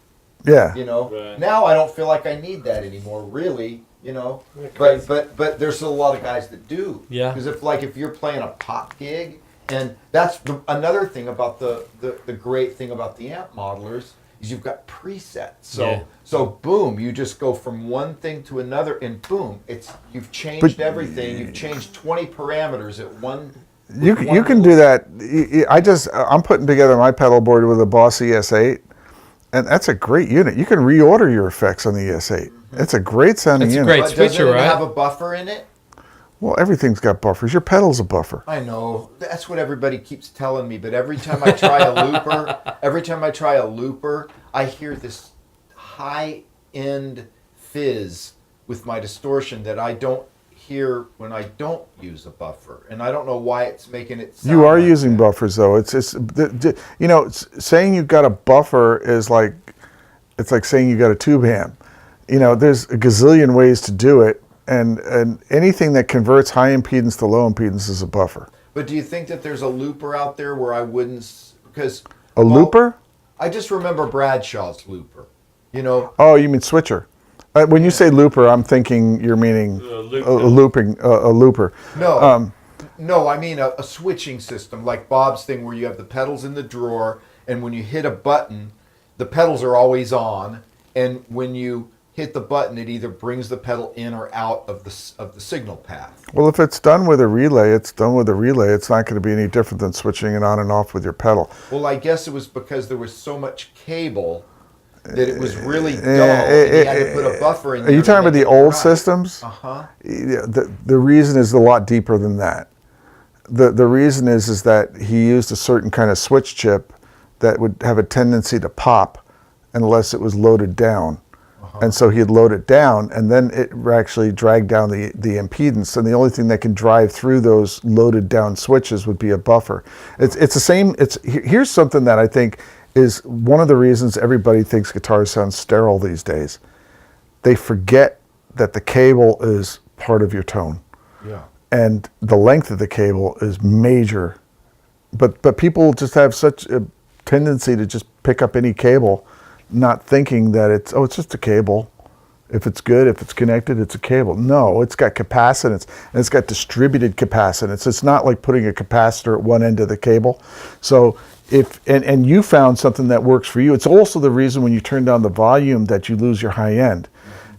yeah. You know, Right. now I don't feel like I need that anymore, really. You know, crazy. but there's still a lot of guys that do. Yeah. Because if you're playing a pop gig, and that's another thing about the great thing about the amp modelers is you've got presets. So boom, you just go from one thing to another, and boom, you've changed everything. You've changed 20 parameters at one. You can do that. I'm putting together my pedal board with a Boss ES8, and that's a great unit. You can reorder your effects on the ES8. It's a great sounding It's a unit. great But doesn't switcher, it right? have a buffer in it? Well, everything's got buffers. Your pedal's a buffer. I know. That's what everybody keeps telling me. But every time I try a looper, I hear this high-end fizz with my distortion that I don't hear when I don't use a buffer, and I don't know why it's making it sound You are like using that. buffers, though. You know, saying you've got a buffer is like, it's like saying you got a tube amp. You know, there's a gazillion ways to do it, and anything that converts high impedance to low impedance is a buffer. But do you think that there's a looper out there where I wouldn't, because A looper? I just remember Bradshaw's looper. You know, Oh, you mean switcher? When you say looper, I'm thinking you're meaning a looper. no, no, I mean a switching system like Bob's thing, where you have the pedals in the drawer, and when you hit a button, the pedals are always on, and when you hit the button, it either brings the pedal in or out of the signal path. Well, if it's done with a relay, it's done with a relay. It's not going to be any different than switching it on and off with your pedal. Well, I guess it was because there was so much cable that it was really dull, and you had to put a buffer in there. Are you to talking about make the it old right. systems? Uh-huh. The reason is a lot deeper than that. The reason is that he used a certain kind of switch chip that would have a tendency to pop unless it was loaded down. And so he'd load it down, and then it actually dragged down the impedance. And the only thing that can drive through those loaded down switches would be a buffer. It's the same. Here's something that I think is one of the reasons everybody thinks guitars sound sterile these days. They forget that the cable is part of your tone. Yeah. And the length of the cable is major. But people just have such a tendency to just pick up any cable, not thinking that it's just a cable. If it's good, if it's connected, it's a cable. No, it's got capacitance, and it's got distributed capacitance. It's not like putting a capacitor at one end of the cable. So and you found something that works for you. It's also the reason when you turn down the volume that you lose your high end.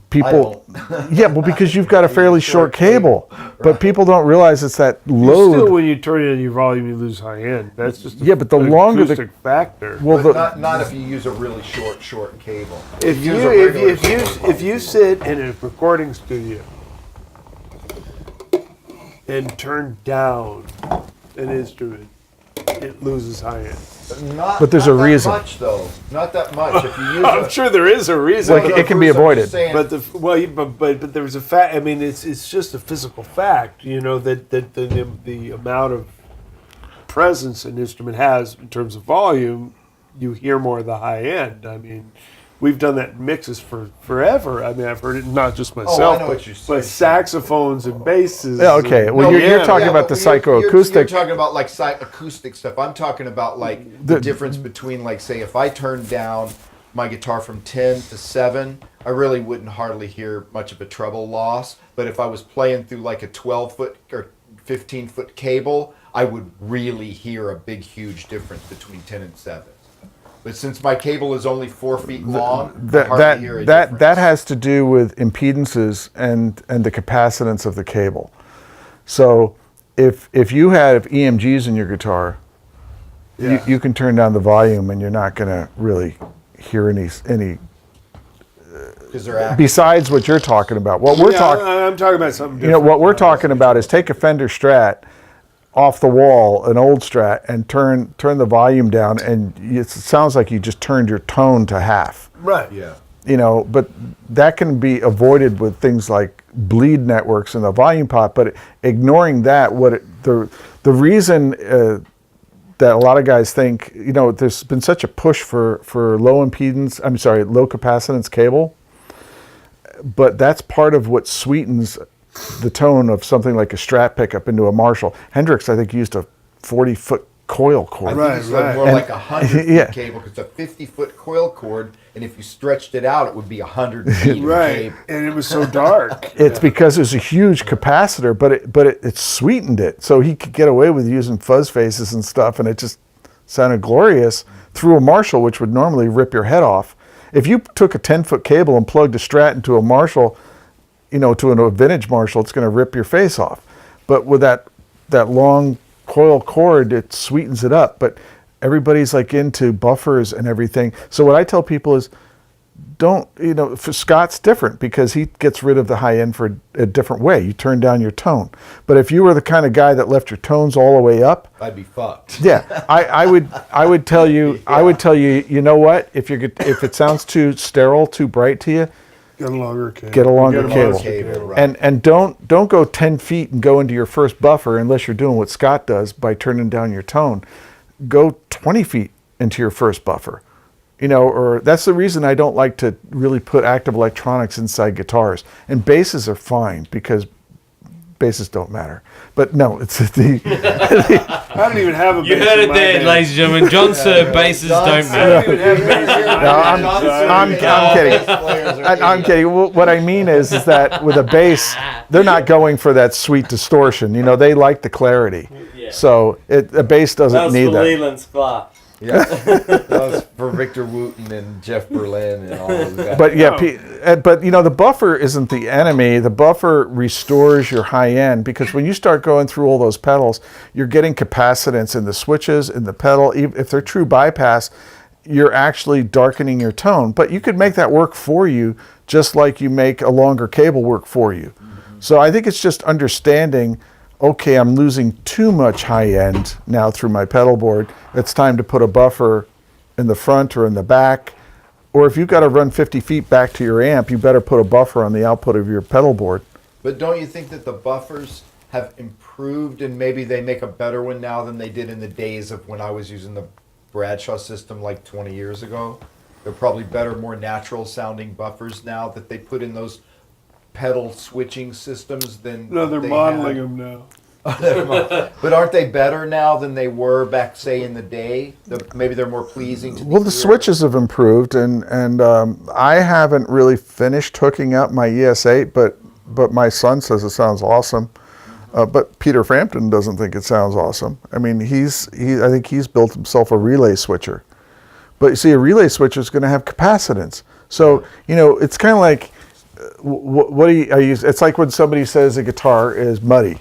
People, yeah, well, because you've got a fairly short cable, but people don't realize it's that load. Still, when you turn in your volume, you lose high end. That's just but the an longer the acoustic factor. well, But not if you use a really short cable. If use a regular cable if you sit in a recording studio and turn down an instrument, it loses high end. But there's a reason. Not that much, though. Not that much. If you use I'm sure there is a reason. Like, it can be avoided. But but there's a fact. I mean, it's just a physical fact. You know that the amount of presence an instrument has in terms of volume, you hear more of the high end. I mean, we've done that in mixes for forever. I mean, I've heard it not just myself, know what you're saying. but saxophones and basses. Yeah, okay. Well, you're talking about the but you're psychoacoustic. talking about like acoustic stuff. I'm talking about like the difference between, like, say, if I turn down my guitar from 10 to 7, I really wouldn't hardly hear much of a treble loss. But if I was playing through like a 12-foot or 15-foot cable, I would really hear a big, huge difference between 10 and 7. But since my cable is only 4 feet long, I hardly hear a difference. That has to do with impedances and the capacitance of the cable. So if you have EMGs in your guitar, you can turn down the volume and you're not going to really hear any besides what you're talking about. What we're talking, I'm talking about something different. You know, what we're talking about is take a Fender Strat off the wall, an old Strat, and turn the volume down, and it sounds like you just turned your tone to half. Right. Yeah. You know, but that can be avoided with things like bleed networks and the volume pot. But ignoring that, the reason that a lot of guys think, you know, there's been such a push for low capacitance cable, but that's part of what sweetens the tone of something like a Strat pickup into a Marshall. Hendrix, I think, used a 40-foot coil cord. I think it's more like a 100-foot cable, because it's a 50-foot coil cord, and if you stretched it out, it would be 100 feet. Right, and it was so dark. It's because it was a huge capacitor, but it sweetened it, so he could get away with using fuzz faces and stuff, and it just sounded glorious through a Marshall, which would normally rip your head off. If you took a 10-foot cable and plugged a Strat into a Marshall, you know, to a vintage Marshall, it's going to rip your face off. But with that long coil cord, it sweetens it up. But everybody's like into buffers and everything. So what I tell people is, for Scott's different because he gets rid of the high end for a different way. You turn down your tone. But if you were the kind of guy that left your tones all the way up, I'd be fucked. Yeah, I would tell you, you know what? If it sounds too sterile, too bright to you, Get a longer cable. Get a longer cable. Right. And don't go 10 feet and go into your first buffer unless you're doing what Scott does by turning down your tone. Go 20 feet into your first buffer. You know, or that's the reason I don't like to really put active electronics inside guitars. And basses are fine because basses don't matter. But no, it's the I don't even have a bass. You heard it there, ladies and gentlemen. John Suhr, basses don't matter. I'm kidding. I'm kidding. What I mean is that with a bass, they're not going for that sweet distortion. You know, they like the clarity. Yeah. So a bass doesn't need that. Leland spot. Yeah, that was for Victor Wooten and Jeff Berlin and all of that. But but you know, the buffer isn't the enemy. The buffer restores your high end, because when you start going through all those pedals, you're getting capacitance in the switches, in the pedal. If they're true bypass, you're actually darkening your tone. But you could make that work for you, just like you make a longer cable work for you. Mm-hmm. So I think it's just understanding, okay, I'm losing too much high end now through my pedal board. It's time to put a buffer in the front or in the back. Or if you've got to run 50 feet back to your amp, you better put a buffer on the output of your pedal board. But don't you think that the buffers have improved, and maybe they make a better one now than they did in the days of when I was using the Bradshaw system like 20 years ago? They're probably better, more natural sounding buffers now that they put in those pedal switching systems than they're modeling them now. But aren't they better now than they were back, say, in the day? Maybe they're more pleasing to the switches have improved, and I haven't really finished hooking up my ES8, but my son says it sounds awesome. But Peter Frampton doesn't think it sounds awesome. I mean, I think he's built himself a relay switcher. But you see, a relay switcher is going to have capacitance. So, you know, it's kind of like, what do you? It's like when somebody says a guitar is muddy.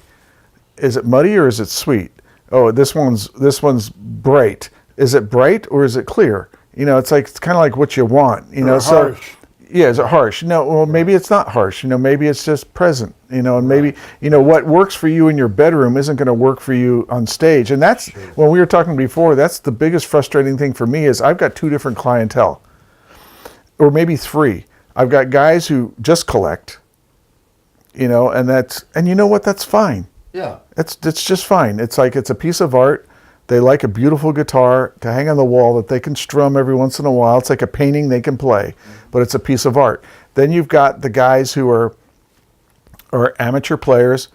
Is it muddy or is it sweet? Oh, this one's bright. Is it bright or is it clear? You know, it's kind of like what you want. You know, so harsh. Yeah, is it harsh? No, well, maybe it's not harsh. You know, maybe it's just present. You know, and maybe what works for you in your bedroom isn't going to work for you on stage. And that's when we were talking before. That's the biggest frustrating thing for me is I've got two different clientele, or maybe three. I've got guys who just collect. You know, and you know what? That's fine. Yeah. It's just fine. It's like it's a piece of art. They like a beautiful guitar to hang on the wall that they can strum every once in a while. It's like a painting they can play, but it's a piece of art. Then you've got the guys who are amateur players,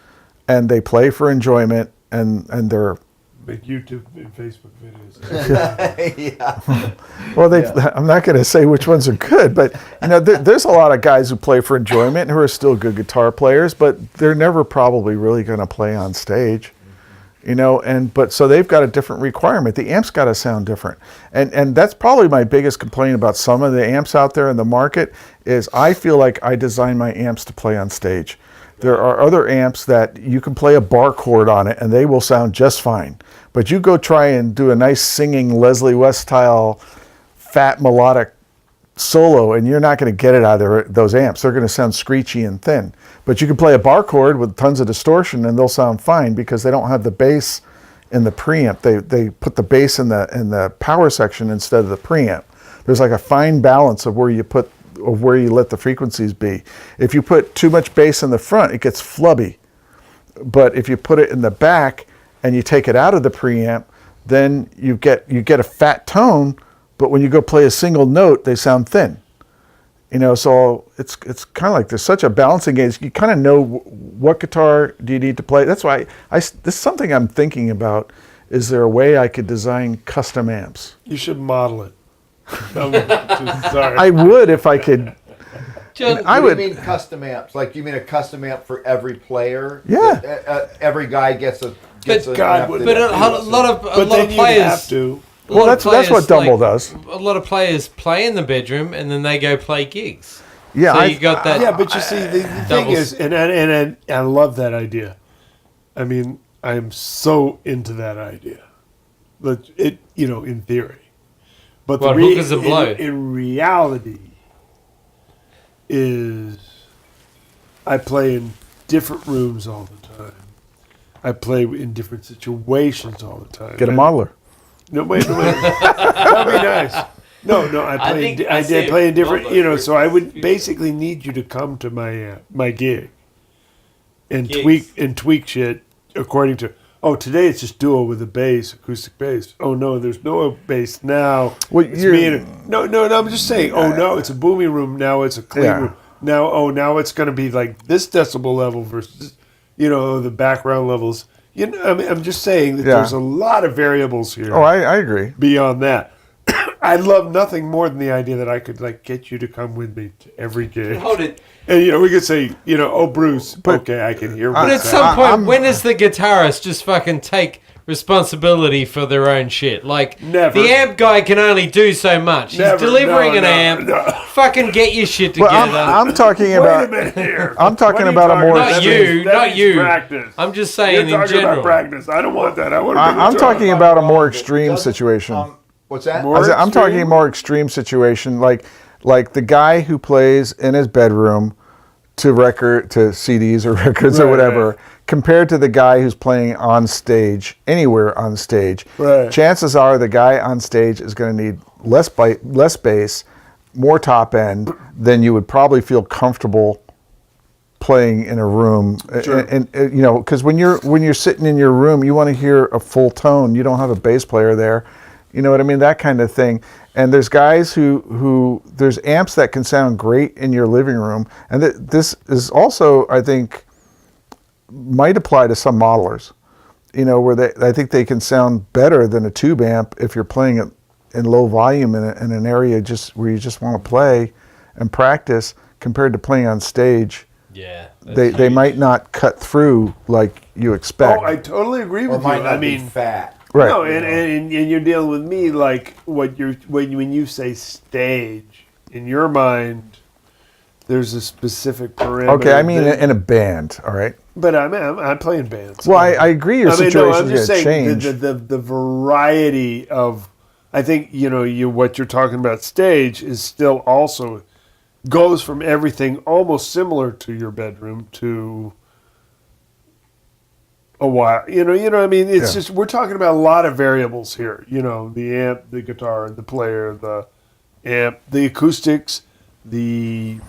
and they play for enjoyment, and they're make YouTube and Facebook videos. Yeah. Well, I'm not going to say which ones are good, but there's a lot of guys who play for enjoyment who are still good guitar players, but they're never probably really going to play on stage. But so they've got a different requirement. The amp's got to sound different. And that's probably my biggest complaint about some of the amps out there in the market is I feel like I design my amps to play on stage. There are other amps that you can play a bar chord on it and they will sound just fine. But you go try and do a nice singing Leslie West style fat melodic solo and you're not going to get it out of those amps. They're going to sound screechy and thin. But you can play a bar chord with tons of distortion and they'll sound fine because they don't have the bass in the preamp. They put the bass in the power section instead of the preamp. There's like a fine balance of where you let the frequencies be. If you put too much bass in the front, it gets flubby. But if you put it in the back and you take it out of the preamp, then you get a fat tone, but when you go play a single note, they sound thin. So it's kind of like there's such a balancing game. You kind of know what guitar do you need to play. That's why this is something I'm thinking about. Is there a way I could design custom amps? You should model it. Sorry. I would if I could. John, I What do would. you mean custom amps? Like you mean a custom amp for every player? Yeah. Every guy gets an God, amp. but a lot of But then you'd players have to. a lot of that's what players, Dumble does. A lot of players play in the bedroom and then they go play gigs. Yeah, So you got that. Yeah, but you see, the thing doubles. is, and I love that idea. I mean, I am so into that idea. But in theory. But What, hookers and blow? In reality, is I play in different rooms all the time. I play in different situations all the time. Get a modeler. No, wait. That'd be nice. No, I did play in different, so I would basically need you to come to my gig and tweak shit according to, today it's just duo with a bass, acoustic bass. Oh no, there's no bass now. Well, It's me and no, I'm just saying, no, it's a booming room, now it's a clean room. Now it's going to be like this decibel level versus, the background levels. I'm just saying that there's a lot of variables here. Oh, I agree. Beyond that, I love nothing more than the idea that I could get you to come with me to every gig. Hold it. And we could say, Bruce, okay, I can hear. But at some point, when does the guitarist just fucking take responsibility for their own shit? Like, Never. the amp guy can only do so much. Never. He's delivering No, an amp. Fucking get your shit together. Well, I'm talking Wait about. a minute here. I'm talking What are you about a talking more. Not you, That not means you. Practice. I'm just saying You're in talking general. about practice. I don't want that. I want to. I'm talking about a more extreme Doesn't, situation. What's that? More- I'm talking extreme? more extreme situation, like the guy who plays in his bedroom to CDs or records or Right, whatever, right. compared to the guy who's playing on stage, anywhere on stage. Right. Chances are the guy on stage is going to need less bass, more top end than you would probably feel comfortable playing in a room. Sure. And because when you're sitting in your room, you want to hear a full tone. You don't have a bass player there. You know what I mean? That kind of thing. And there's guys who there's amps that can sound great in your living room. And this is also, I think, might apply to some modelers, where I think they can sound better than a tube amp if you're playing it in low volume in an area just where you just want to play and practice compared to playing on stage. Yeah. They might not cut through like you expect. Oh, I totally agree Or with might you. not I mean, be fat. Right. No, and you're dealing with me like when you say stage in your mind, there's a specific parameter. Okay, I mean in a band, all right? but I'm playing bands. Well, I agree your situation is going to change. The variety of, I think what you're talking about stage is still also goes from everything almost similar to your bedroom to a while. You know what I mean? It's just we're talking about a lot of variables here. The amp, the guitar, the player, the amp, the acoustics, the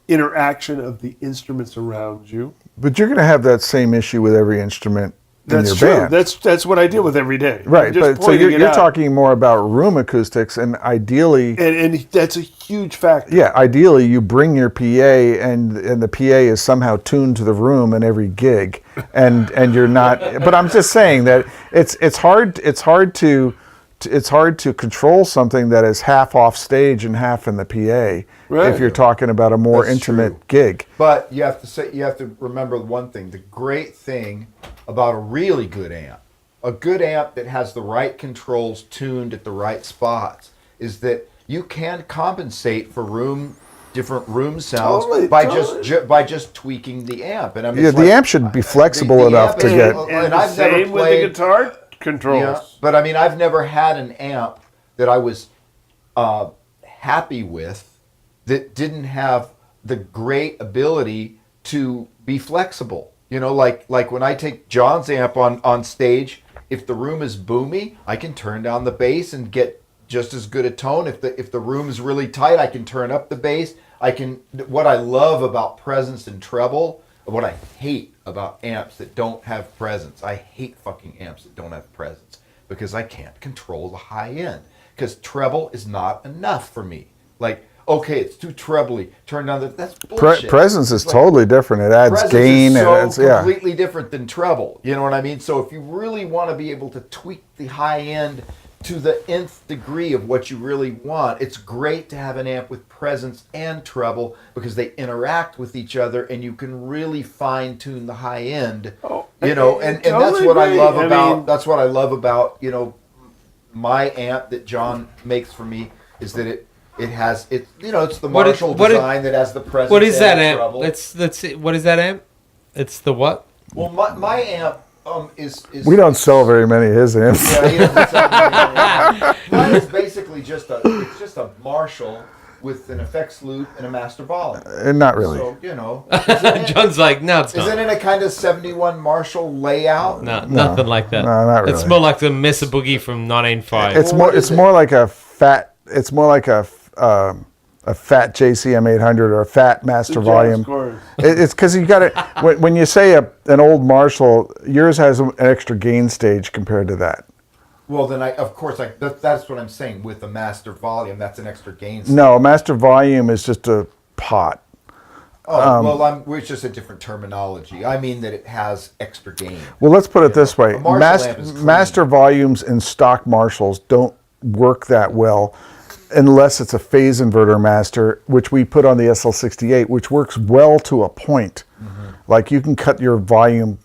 interaction of the instruments around you. But you're going to have that same issue with every instrument in your band. That's what I deal with every day. Right, I'm just but so pointing you're it out. talking more about room acoustics, and ideally, and that's a huge factor. yeah, ideally you bring your PA, and the PA is somehow tuned to the room in every gig, and you're not. But I'm just saying that it's hard to control something that is half off stage and half in the PA. Right. If you're talking about a more That's intimate true. gig. But you have to remember one thing. The great thing about a really good amp, a good amp that has the right controls tuned at the right spots, is that you can compensate for different room sounds Totally, by totally. by just tweaking the amp. And I mean, Yeah, it's the like- amp should be flexible the enough amp to is- get. And I've the never same with played- the guitar controls. Yeah, but I mean, I've never had an amp that I was happy with that didn't have the great ability to be flexible. You know, like when I take John's amp on stage, if the room is boomy, I can turn down the bass and get just as good a tone. If the room's really tight, I can turn up the bass. What I love about presence and treble, what I hate about amps that don't have presence. I hate fucking amps that don't have presence because I can't control the high end. Because treble is not enough for me. Like, okay, it's too trebly. Turn down that's bullshit. Presence is Like, totally different. It adds presence gain. is It adds, so yeah. completely different than treble. You know what I mean? So if you really want to be able to tweak the high end to the nth degree of what you really want, it's great to have an amp with presence and treble because they interact with each other and you can really fine tune the high end. Oh, You know, and that's totally what I agree. love I about mean- that's what I love about, you know, my amp that John makes for me is that it has it's the Marshall design that has the presence. What is that and amp? treble. Let's see. What is that amp? It's the what? Well, my amp is We don't sell very many of his amps. Yeah, he doesn't sound very mine is basically just a Marshall with an effects loop and a master volume. Not really. So John's like, no, it's isn't not. it a kind of 71 Marshall layout? No, nothing like that. No, not It's really. more like the Mesa Boogie from 1905. It's Well, more. what It's is more like a fat. It's more like a fat JCM 800 or a fat master The volume. jazz chorus. It's because you got to. When you say an old Marshall, yours has an extra gain stage compared to that. Well, then that's what I'm saying with the master volume. That's an extra gain. No, a master volume is just a pot. It's just a different terminology. I mean that it has extra gain. Well, let's put it this way: a Marshall amp is clean. master volumes in stock Marshalls don't work that well unless it's a phase inverter master, which we put on the SL68, which works well to a point. Like you can cut your volume.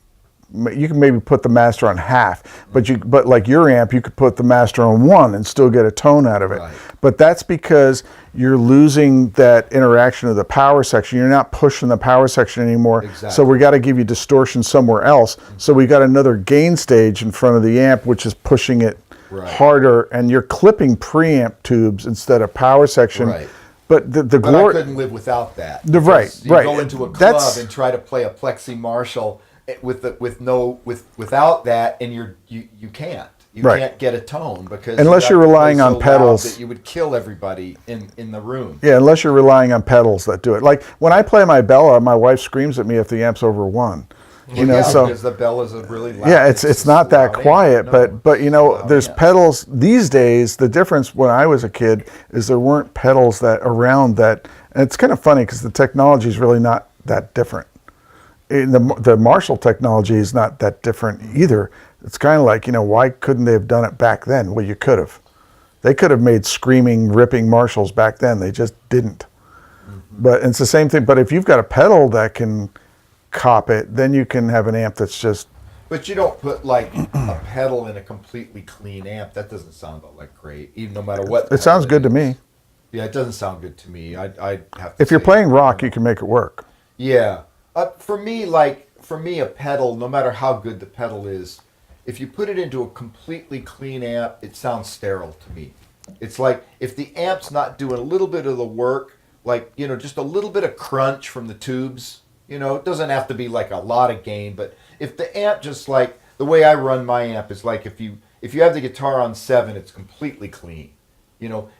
You can maybe put the master on half, but like your amp, you could put the master on 1 and still get a tone out of it. Right. But that's because you're losing that interaction of the power section. You're not pushing the power section anymore. Exactly. So we got to give you distortion somewhere else. So we got another gain stage in front of the amp, which is pushing it Right. harder, and you're clipping preamp tubes instead of power section. Right. But the But I glory. couldn't live without that. Right, Because you right. go into a club That's- and try to play a Plexi Marshall without that, and you can't. You Right. can't get a tone because Unless you you're have to play relying on so loud pedals. that you would kill everybody in the room. Yeah, unless you're relying on pedals that do it. Like when I play my Bella, my wife screams at me if the amp's over 1. You know, yeah, so because the bell is a really loud. yeah, it's not that loud quiet, amp. No, but you know, loud there's amp. pedals these days. The difference when I was a kid is there weren't pedals that around that. And it's kind of funny because the technology is really not that different. The Marshall technology is not that different either. It's kind of like, why couldn't they have done it back then? Well, you could have. They could have made screaming, ripping Marshalls back then. They just didn't. But it's the same thing. But if you've got a pedal that can cop it, then you can have an amp that's just. But you don't put like a pedal in a completely clean amp. That doesn't sound like great, even no matter what. It sounds good to me. Yeah, it doesn't sound good to me. I'd have to. If you're say- playing rock, you can make it work. Yeah. For me, a pedal, no matter how good the pedal is, if you put it into a completely clean amp, it sounds sterile to me. It's like if the amp's not doing a little bit of the work, like, just a little bit of crunch from the tubes, it doesn't have to be like a lot of gain, but if the amp just like, the way I run my amp is like if you have the guitar on 7, it's completely clean.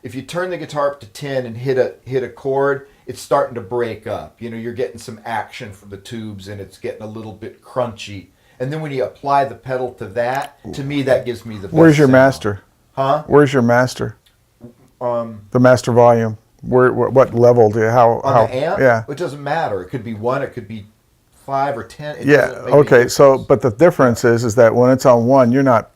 If you turn the guitar up to 10 and hit a chord, it's starting to break up. You're getting some action from the tubes and it's getting a little bit crunchy. And then when you apply the pedal to that, to me that gives me the best Where's your sound. master? Huh? Where's your master? The master volume. What level do you how On the amp? Yeah. It doesn't matter. It could be 1, it could be 5 or 10. It Yeah. doesn't make any Okay. So, difference. but the difference is that when it's on 1, you're not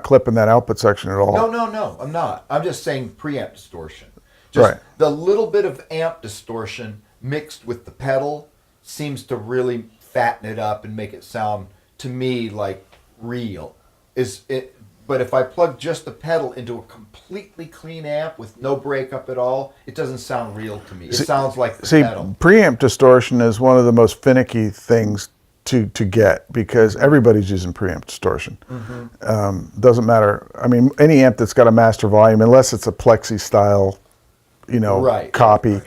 clipping that output section at all. No, I'm not. I'm just saying preamp distortion. Just Right. the little bit of amp distortion mixed with the pedal seems to really fatten it up and make it sound, to me, like real. But if I plug just the pedal into a completely clean amp with no breakup at all, it doesn't sound real to me. It sounds like the pedal. Preamp distortion is one of the most finicky things to get because everybody's using preamp distortion. Doesn't matter. I mean, any amp that's got a master volume, unless it's a plexi style, Right. copy,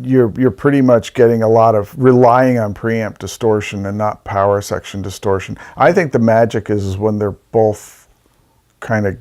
you're pretty much getting a lot of relying on preamp distortion and not power section distortion. I think the magic is when they're both kind of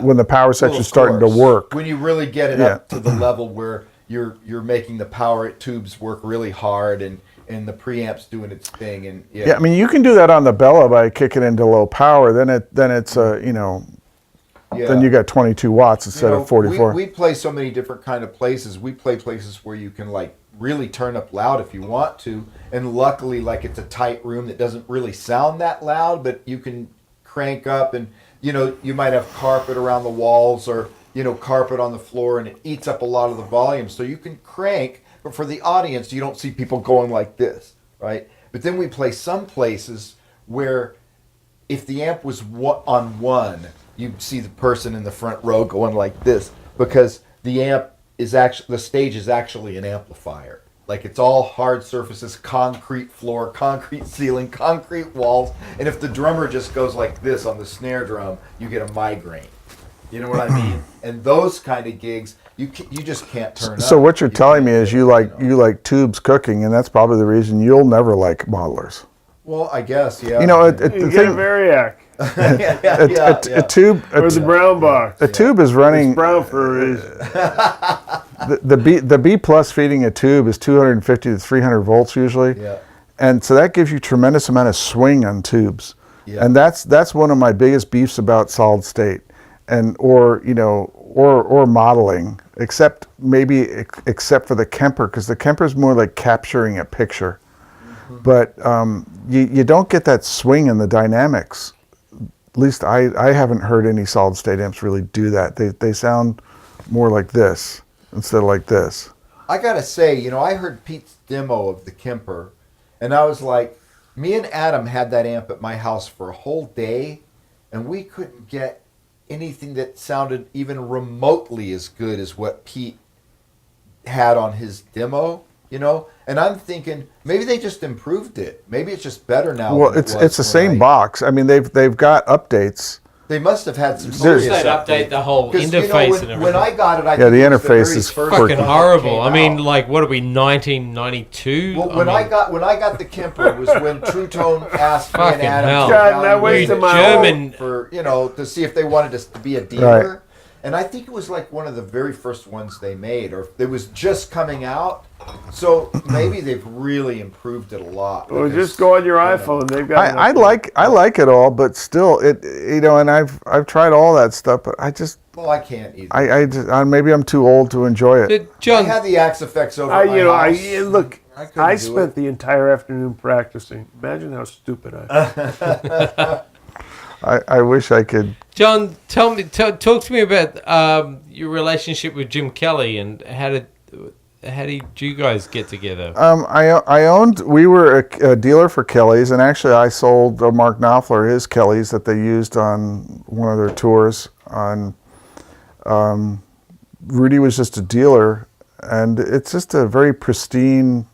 when the power section's of starting to course. work. When you really get it up to the level where you're making the power tubes work really hard and the preamp's doing its thing and Yeah, I mean you can do that on the Bella by kicking into low power. Then it's then you got 22 watts instead of 44. We play so many different kind of places. We play places where you can like really turn up loud if you want to, and luckily like it's a tight room that doesn't really sound that loud, but you can crank up and you might have carpet around the walls or carpet on the floor and it eats up a lot of the volume, so you can crank, but for the audience you don't see people going like this, right? But then we play some places where if the amp was on 1, you'd see the person in the front row going like this because the stage is actually an amplifier. Like it's all hard surfaces, concrete floor, concrete ceiling, concrete walls, and if the drummer just goes like this on the snare drum, you get a migraine. You know what I mean? And those kind of gigs, you just can't turn up. So what you're telling me is you like tubes cooking, and that's probably the reason you'll never like modelers. Well, I guess, yeah. You get a Variac a tube or the brown box. a tube is running. It's brown for a reason. The B plus feeding a tube is 250 to 300 volts usually, and so that gives you tremendous amount of swing on tubes, and that's one of my biggest beefs about solid state, and or modeling, except for the Kemper, because the Kemper is more like capturing a picture, but you don't get that swing in the dynamics. At least I haven't heard any solid state amps really do that. They sound more like this instead of like this. I gotta say, I heard Pete's demo of the Kemper, and I was like, me and Adam had that amp at my house for a whole day, and we couldn't get anything that sounded even remotely as good as what Pete had on his demo, And I'm thinking maybe they just improved it. Maybe it's just better now. Well, it's the same box. I mean, they've got updates. They must have had some They serious update the whole 'Cause, interface and everything. when I got it, I Yeah, think the it was interface very is first fucking one that horrible. I came mean, out. like, what are we, 1992? Well, when I got the Kemper was when True Tone asked me and Fucking Adam hell. to God, evaluate that wasted it my German. for to see if they wanted us to be a dealer. And I think it was like one of the very first ones they made, or it was just coming out. So maybe they've really improved it a lot. Or because, just go on your iPhone. They've got. I like it all, but still, and I've tried all that stuff, but I just Well, I can't either. maybe I'm too old to enjoy it. I John, had the Axe Effects over at my house. Look. couldn't I do spent it. the entire afternoon practicing. Imagine how stupid I am. I wish I could. John, talk to me about your relationship with Jim Kelley and how did you guys get together? We were a dealer for Kelley's, and actually I sold Mark Knopfler his Kelley's that they used on one of their tours. Rudy was just a dealer, and it's just a very pristine.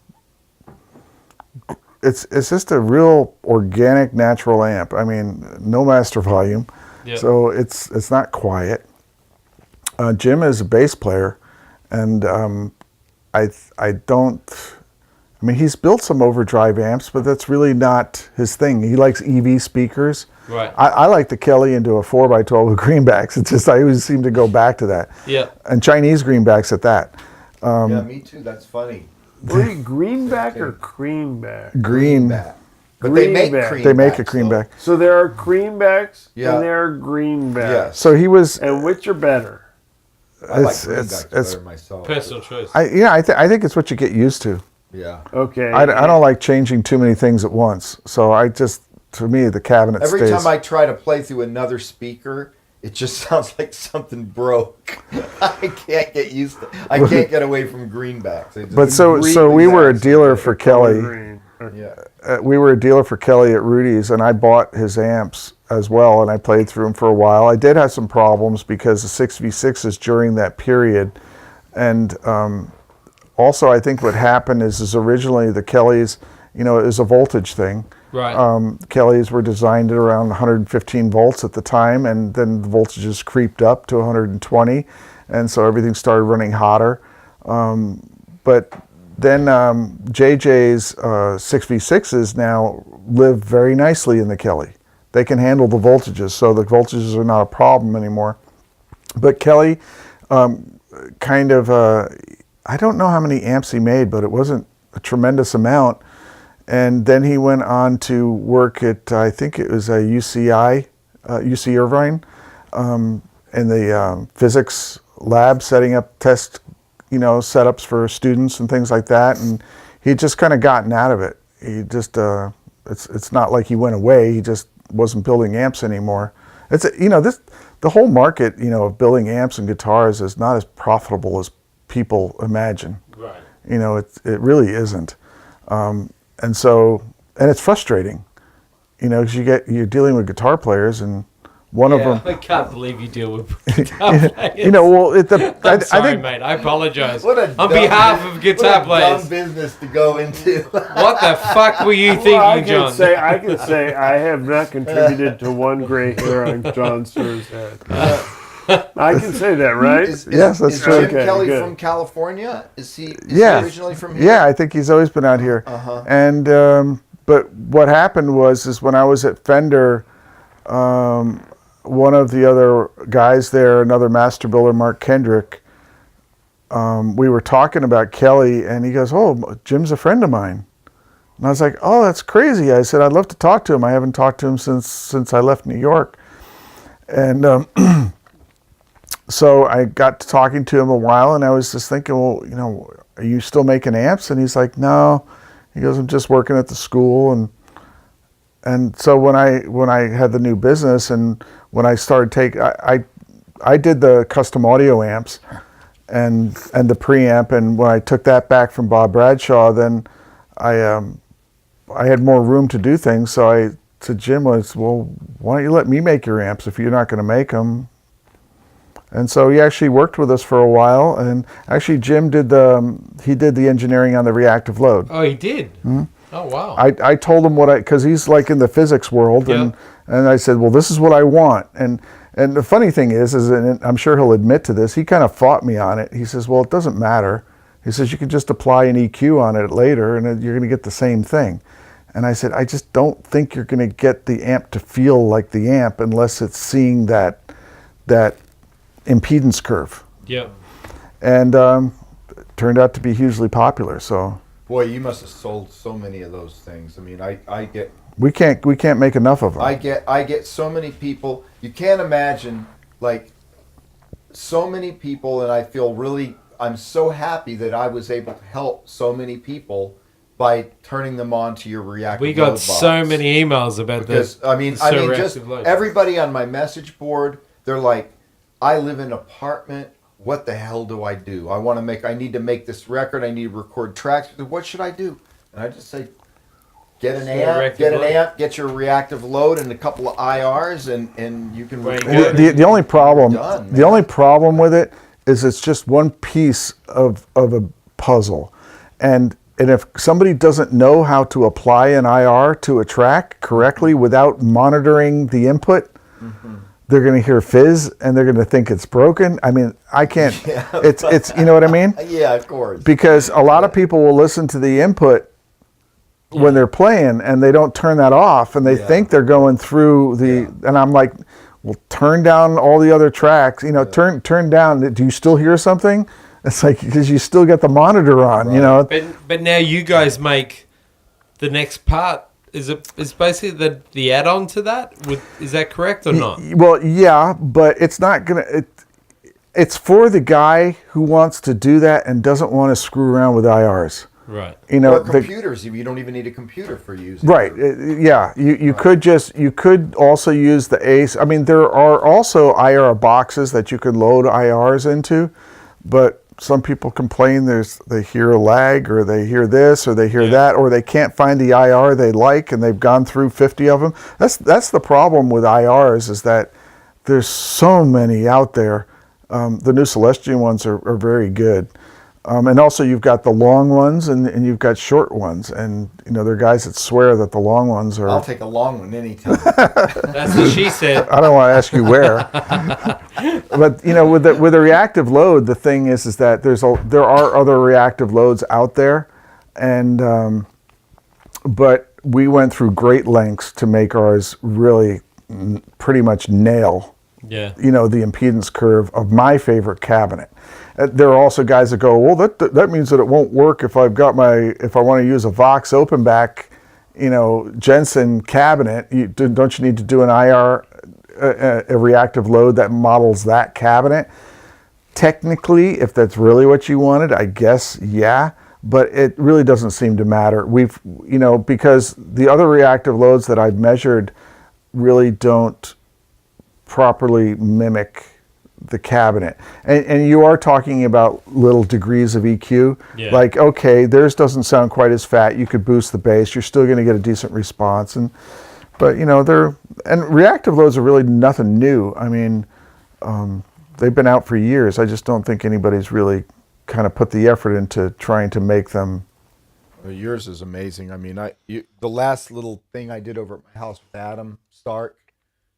It's just a real organic, natural amp. I mean, no master volume, so it's not quiet. Jim is a bass player, and I don't. I mean, he's built some overdrive amps, but that's really not his thing. He likes EV speakers. Right. I like the Kelley into a 4x12 with greenbacks. It's just I always seem to go back to that. Yeah. And Chinese greenbacks at that. Yeah, me too. That's funny. Were you greenback or creamback? Greenback. But they make Greenback. cream. They make a creamback. So there are creambacks Yeah. and there are greenbacks. Yes. So he was. And which are better? I like It's- greenbacks it's- better myself. Personal choice. I think it's what you get used to. Yeah. Okay. I don't like changing too many things at once. So to me, the cabinet Every stays. time I try to play through another speaker, it just sounds like something broke. I can't get used to. I can't get away from greenbacks. It just But so really we were a sounds dealer like- for Kelley. Green. Yeah. We were a dealer for Kelley at Rudy's, and I bought his amps as well, and I played through them for a while. I did have some problems because the 6v6s during that period, and also I think what happened is originally the Kelleys, it was a voltage thing. Right. Kelleys were designed at around 115 volts at the time, and then the voltages creeped up to 120, and so everything started running hotter. But then JJ's 6v6s now live very nicely in the Kelley. They can handle the voltages, so the voltages are not a problem anymore. But Kelley I don't know how many amps he made, but it wasn't a tremendous amount. And then he went on to work at, I think it was a UC Irvine, in the physics lab, setting up test, setups for students and things like that. And he just kind of gotten out of it. He just, it's not like he went away. He just wasn't building amps anymore. The whole market, of building amps and guitars is not as profitable as people imagine. Right. It really isn't. And it's frustrating, because you're dealing with guitar players, and one of them. I can't believe you deal with guitar players. I Sorry, think mate. I apologize. What a On dumb- behalf of guitar what a dumb players. business to go into. What the fuck were you thinking, Well, I John? can say I have not contributed to one gray hair on John Suhr's head. I can say that, right? Yes, that's is true. Jim Okay, Kelley good. from California? Is he originally from here? Yeah, I think he's always been out here. And but what happened was when I was at Fender, one of the other guys there, another master builder, Mark Kendrick, we were talking about Kelley, and he goes, "Oh, Jim's a friend of mine." And I was like, "Oh, that's crazy." I said, "I'd love to talk to him. I haven't talked to him since I left New York." And so I got to talking to him a while, and I was just thinking, well, are you still making amps? And he's like, no. He goes, I'm just working at the school. And so when I had the new business, and when I started I did the custom audio amps and the preamp, and when I took that back from Bob Bradshaw, then I had more room to do things. So I to Jim was, well, why don't you let me make your amps if you're not going to make them? And so he actually worked with us for a while, and actually Jim did the engineering on the reactive load. Oh, he did? Mm-hmm. Oh, wow. I told him because he's like in the physics world, and I said, well, this is what I want. And the funny thing is, and I'm sure he'll admit to this, he kind of fought me on it. He says, well, it doesn't matter. He says, you can just apply an EQ on it later, and you're going to get the same thing. And I said, I just don't think you're going to get the amp to feel like the amp unless it's seeing that impedance curve. Yep. And it turned out to be hugely popular. So Boy, you must have sold so many of those things. I mean, I get we can't make enough of them. I get so many people. You can't imagine, like, so many people, and I'm so happy that I was able to help so many people by turning them on to your reactive We load got box. so many emails about this. Because I mean, just everybody on my message board, they're like, I live in an apartment. What the hell do I do? I need to make this record. I need to record tracks. What should I do? And I just say, get an amp, get your reactive load and a couple of IRs, and you can record. The only problem, Done, the only problem with it is it's just one piece of a puzzle, and if somebody doesn't know how to apply an IR to a track correctly without monitoring the input, they're going to hear fizz and they're going to think it's broken. I mean, I can't. Yeah. It's you know what I mean? Yeah, of course. Because a lot of people will listen to the input when they're playing and they don't turn that off, and they think they're going through the. And I'm like, well, turn down all the other tracks. Turn down. Do you still hear something? It's like, because you still got the monitor on. But now you guys make the next part is basically the add-on to that. Is that correct or not? Well, yeah, but it's not gonna. It's for the guy who wants to do that and doesn't want to screw around with IRs. Right. You know, Or computers. You don't even need a computer for using. right? Yeah, you could also use the ACE. I mean, there are also IR boxes that you could load IRs into, but some people complain they hear a lag, or they hear this, or they hear that, or they can't find the IR they like, and they've gone through 50 of them. That's the problem with IRs, is that there's so many out there. The new Celestion ones are very good. And also you've got the long ones and you've got short ones. And, you know, there are guys that swear that the long ones are... I'll take a long one anytime. That's what she said. I don't want to ask you where. But, you know, with the reactive load, the thing is that there are other reactive loads out there. And, but we went through great lengths to make ours really pretty much nail, you know, the impedance curve of my favorite cabinet. There are also guys that go, well, that means that it won't work if I want to use a Vox open back, you know, Jensen cabinet. Don't you need to do an IR, a reactive load that models that cabinet? Technically, if that's really what you wanted, I guess, yeah, but it really doesn't seem to matter. You know, because the other reactive loads that I've measured really don't properly mimic the cabinet, and you are talking about little degrees of EQ. Like, okay, theirs doesn't sound quite as fat. You could boost the bass. You're still going to get a decent response, but you know, reactive loads are really nothing new. I mean, they've been out for years. I just don't think anybody's really kind of put the effort into trying to make them. Well, yours is amazing. I mean, the last little thing I did over at my house with Adam Stark,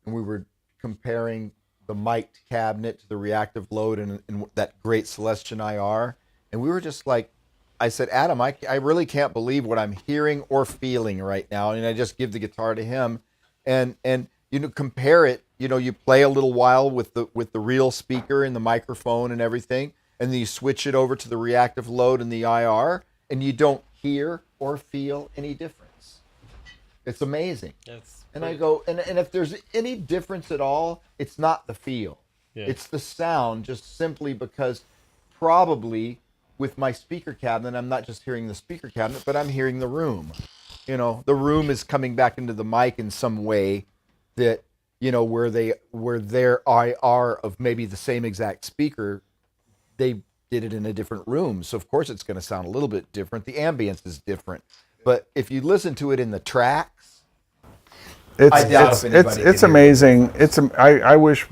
and we were comparing the mic'd cabinet to the reactive load and that great Celestion IR. And we were just like, I said, Adam, I really can't believe what I'm hearing or feeling right now. And I just give the guitar to him and you know, compare it, you know, you play a little while with the real speaker and the microphone and everything, and then you switch it over to the reactive load and the IR, and you don't hear or feel any difference. It's amazing. And I go, and if there's any difference at all, it's not the feel. It's the sound, just simply because probably with my speaker cabinet, I'm not just hearing the speaker cabinet, but I'm hearing the room. You know, the room is coming back into the mic in some way that, you know, where their IR of maybe the same exact speaker, they did it in a different room. So of course it's going to sound a little bit different. The ambience is different. But if you listen to it in the tracks, it's amazing. I wish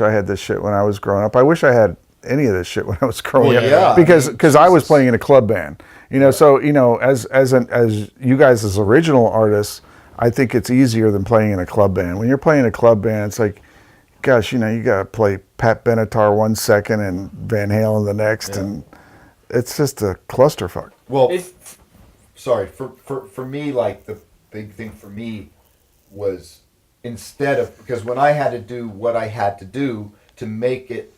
I had this shit when I was growing up. I wish I had any of this shit when I was growing up, because I was playing in a club band. You know, so you know, as you guys as original artists, I think it's easier than playing in a club band. When you're playing in a club band, it's like, gosh, you know, you got to play Pat Benatar 1 second and Van Halen the next, and it's just a clusterfuck. Well, sorry, for me, like the big thing for me was, instead of, because when I had to do what I had to do to make it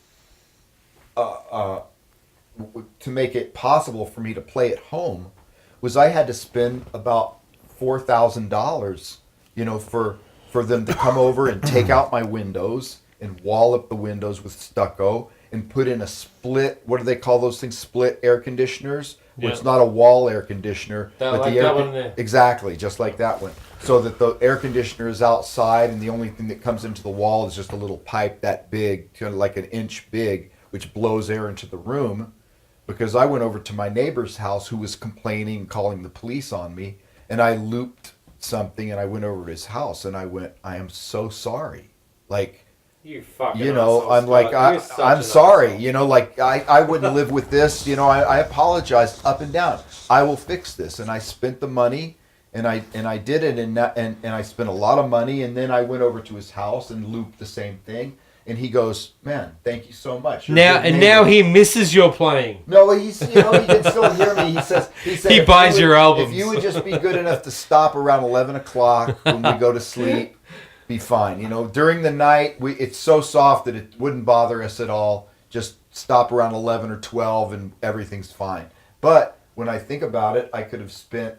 possible for me to play at home, was I had to spend about $4,000, you know, for them to come over and take out my windows and wall up the windows with stucco and put in a split, what do they call those things, split air conditioners, where it's not a wall air conditioner, but like the that one there. Exactly, just like that one. So that the air conditioner is outside, and the only thing that comes into the wall is just a little pipe that big, kind of like an inch big, which blows air into the room. Because I went over to my neighbor's house who was complaining, calling the police on me, and I looped something, and I went over to his house, and I went, I am so sorry. Like, you fucking you know, asshole, I'm like, Scott. I'm sorry, you know, like, I wouldn't live with this, you know, I apologize up and down. I will fix this. And I spent the money, and I did it, and I spent a lot of money, and then I went over to his house and looped the same thing. And he goes, man, thank you so much. Now he misses your playing. No, he's, you know, he can still hear me. He said he buys your albums. If you would just be good enough to stop around 11 o'clock when we go to sleep, be fine. You know, during the night, it's so soft that it wouldn't bother us at all. Just stop around 11 or 12 and everything's fine. But when I think about it, I could have spent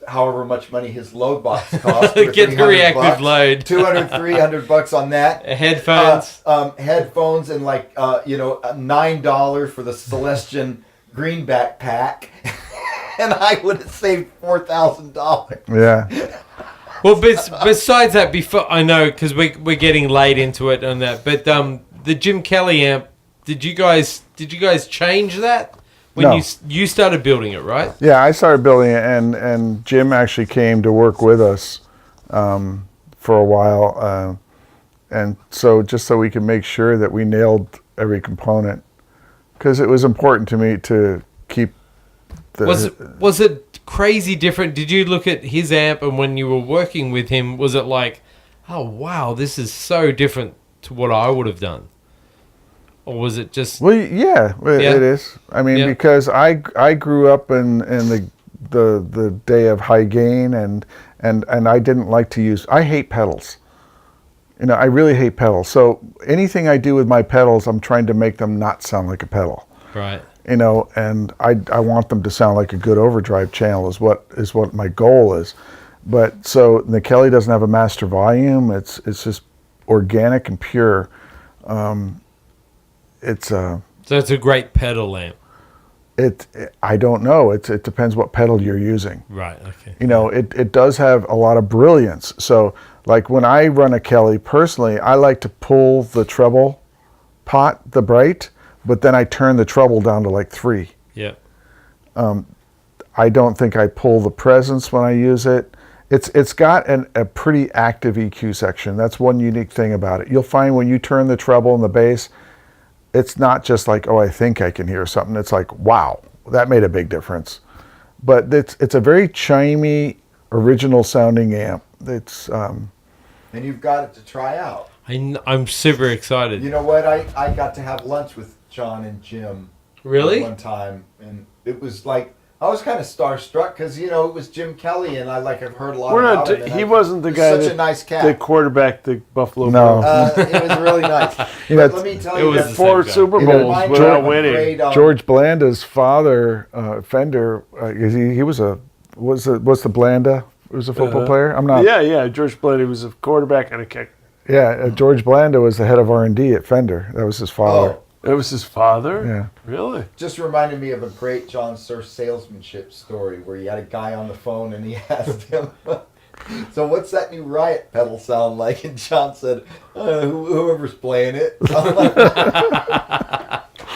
however much money his load box costs. Get the reactive load. $200-$300 on that. Headphones. Headphones and like $9 for the Celestion greenback pack. And I would have saved $4,000. Yeah. Well, besides that, before I know, because we're getting late into it on that, but the Jim Kelley amp, did you guys change that when No. you started building it, right? Yeah, I started building it, and Jim actually came to work with us for a while, and so just so we could make sure that we nailed every component, because it was important to me to keep the. Was it crazy different? Did you look at his amp, and when you were working with him, was it like, oh wow, this is so different to what I would have done? Or was it just... Well, yeah, it is. I mean, because I grew up in the day of high gain, and I didn't like to use... I hate pedals. You know, I really hate pedals. So anything I do with my pedals, I'm trying to make them not sound like a pedal. Right. You know, and I want them to sound like a good overdrive channel is what my goal is. But so the Kelley doesn't have a master volume. It's just organic and pure. So it's a great pedal amp. I don't know. It depends what pedal you're using. Right. Okay. You know, it does have a lot of brilliance. So like when I run a Kelley personally, I like to pull the treble pot, the bright, but then I turn the treble down to like 3. Yeah. I don't think I pull the presence when I use it. It's got a pretty active EQ section. That's one unique thing about it. You'll find when you turn the treble and the bass, it's not just like, oh, I think I can hear something. It's like, wow, that made a big difference. But it's a very chimey, original sounding amp. It's And you've got it to try out. I'm super excited. You know what? I got to have lunch with John and Jim. Really? One time, and it was like I was kind of starstruck because it was Jim Kelley, and I've heard a lot about him. He wasn't the guy such a nice cat. that quarterbacked the Buffalo No. Bills. It was really nice. You know, But let me tell it you, was that the 4 same guy. Super it Bowls reminded me without of a winning. great, George Blanda's father, Fender. He was the Blanda? Was a football player. I'm not. Yeah. George Blanda was a quarterback and a kicker. Yeah, George Blanda was the head of R&D at Fender. That was his father. Oh, That was his father? Yeah. Really? just reminded me of a great John Suhr salesmanship story where you had a guy on the phone and he asked him, so what's that new Riot pedal sound like? And John said, whoever's playing it.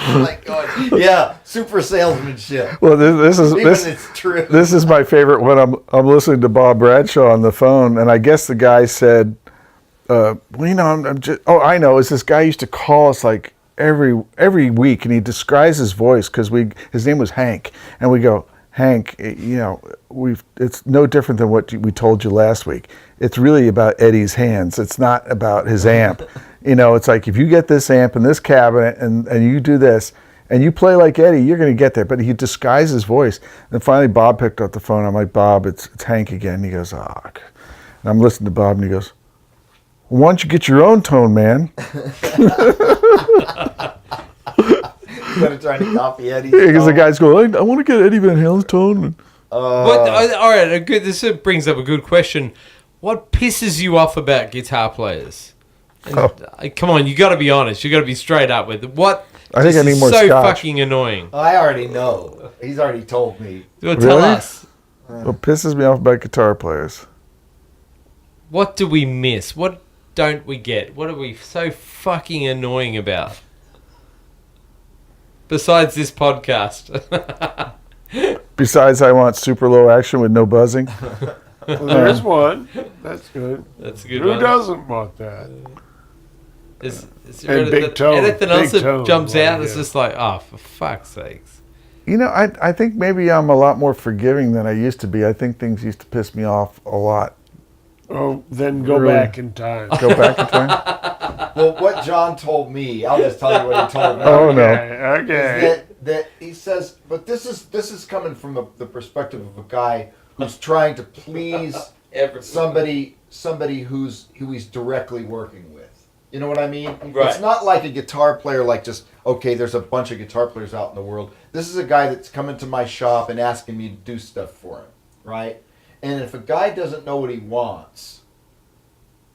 I'm like going, yeah, super salesmanship. Well, this It's true. This is my favorite when I'm listening to Bob Bradshaw on the phone, and I guess the guy said, well, I'm just, I know, is this guy used to call us like every week, and he describes his voice because his name was Hank, and we go, Hank, it's no different than what we told you last week. It's really about Eddie's hands. It's not about his amp. It's like if you get this amp in this cabinet and you do this and you play like Eddie, you're going to get there. But he disguised his voice. And finally, Bob picked up the phone. I'm like, Bob, it's Hank again. And he goes, oh. And I'm listening to Bob, and he goes, why don't you get your own tone, man? Instead of trying to copy Eddie's Because the tone. guy's going, I want to get Eddie Van Halen's tone. All right, this brings up a good question. What pisses you off about guitar players? And, come on, you got to be honest. You got to be straight up with it. What? I think I need more so scotch. fucking annoying. I already know. He's already told me. Well, tell Really? us. What pisses me off about guitar players? What do we miss? What don't we get? What are we so fucking annoying about? Besides this podcast. Besides, I want super low action with no buzzing. Well, there's one. That's good. That's a good Who one. doesn't want that? Is And big tone. anything else Big that tone, jumps like, out? It's yeah. just like, oh, for fuck's sakes. I think maybe I'm a lot more forgiving than I used to be. I think things used to piss me off a lot. Oh, then go Really? back in time. Go back in time? Well, what John told me, I'll just tell you what he told me. Oh, no. Okay. That he says, but this is coming from the perspective of a guy who's trying to please somebody who he's directly working with. You know what I mean? Right. It's not like a guitar player, like just, okay, there's a bunch of guitar players out in the world. This is a guy that's coming to my shop and asking me to do stuff for him, right? And if a guy doesn't know what he wants,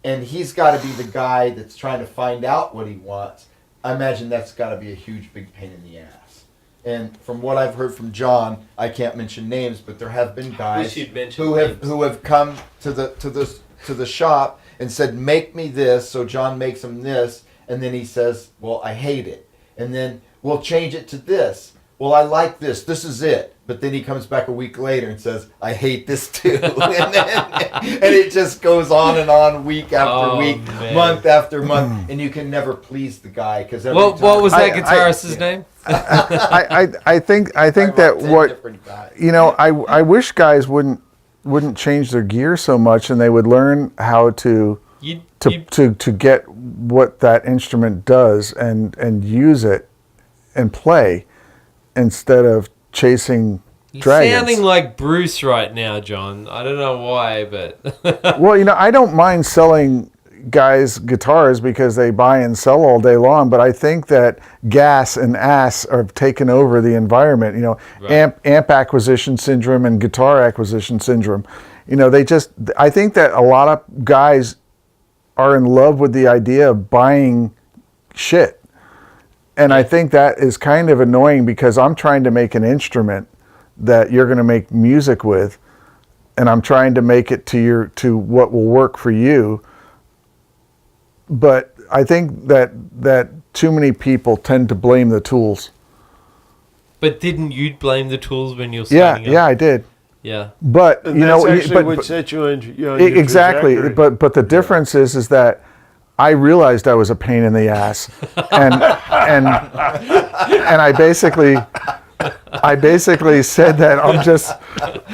and he's got to be the guy that's trying to find out what he wants, I imagine that's got to be a huge, big pain in the ass. And from what I've heard from John, I can't mention names, but there have been guys who have come to the shop and said, "Make me this." So John makes him this, and then he says, "Well, I hate it," and then we'll change it to this. Well, I like this. This is it. But then he comes back a week later and says, "I hate this too." and it just goes on week after week, man. month after month, and you can never please the guy because What was that guitarist's name? I think that what I wish guys wouldn't change their gear so much, and they would learn how to get what that instrument does and use it and play instead of chasing You're dragons. sounding like Bruce right now, John. I don't know why, but Well, I don't mind selling guys guitars because they buy and sell all day long, but I think that gas and ass are taken over the environment. Right. Amp acquisition syndrome and guitar acquisition syndrome. I think that a lot of guys are in love with the idea of buying shit. And I think that is kind of annoying because I'm trying to make an instrument that you're going to make music with, and I'm trying to make it to what will work for you. But I think that too many people tend to blame the tools. But didn't you blame the tools when you're signing up? Yeah, I did. Yeah. But And that's actually what set you on your exactly. trajectory. But the difference is that I realized I was a pain in the ass, and I basically said that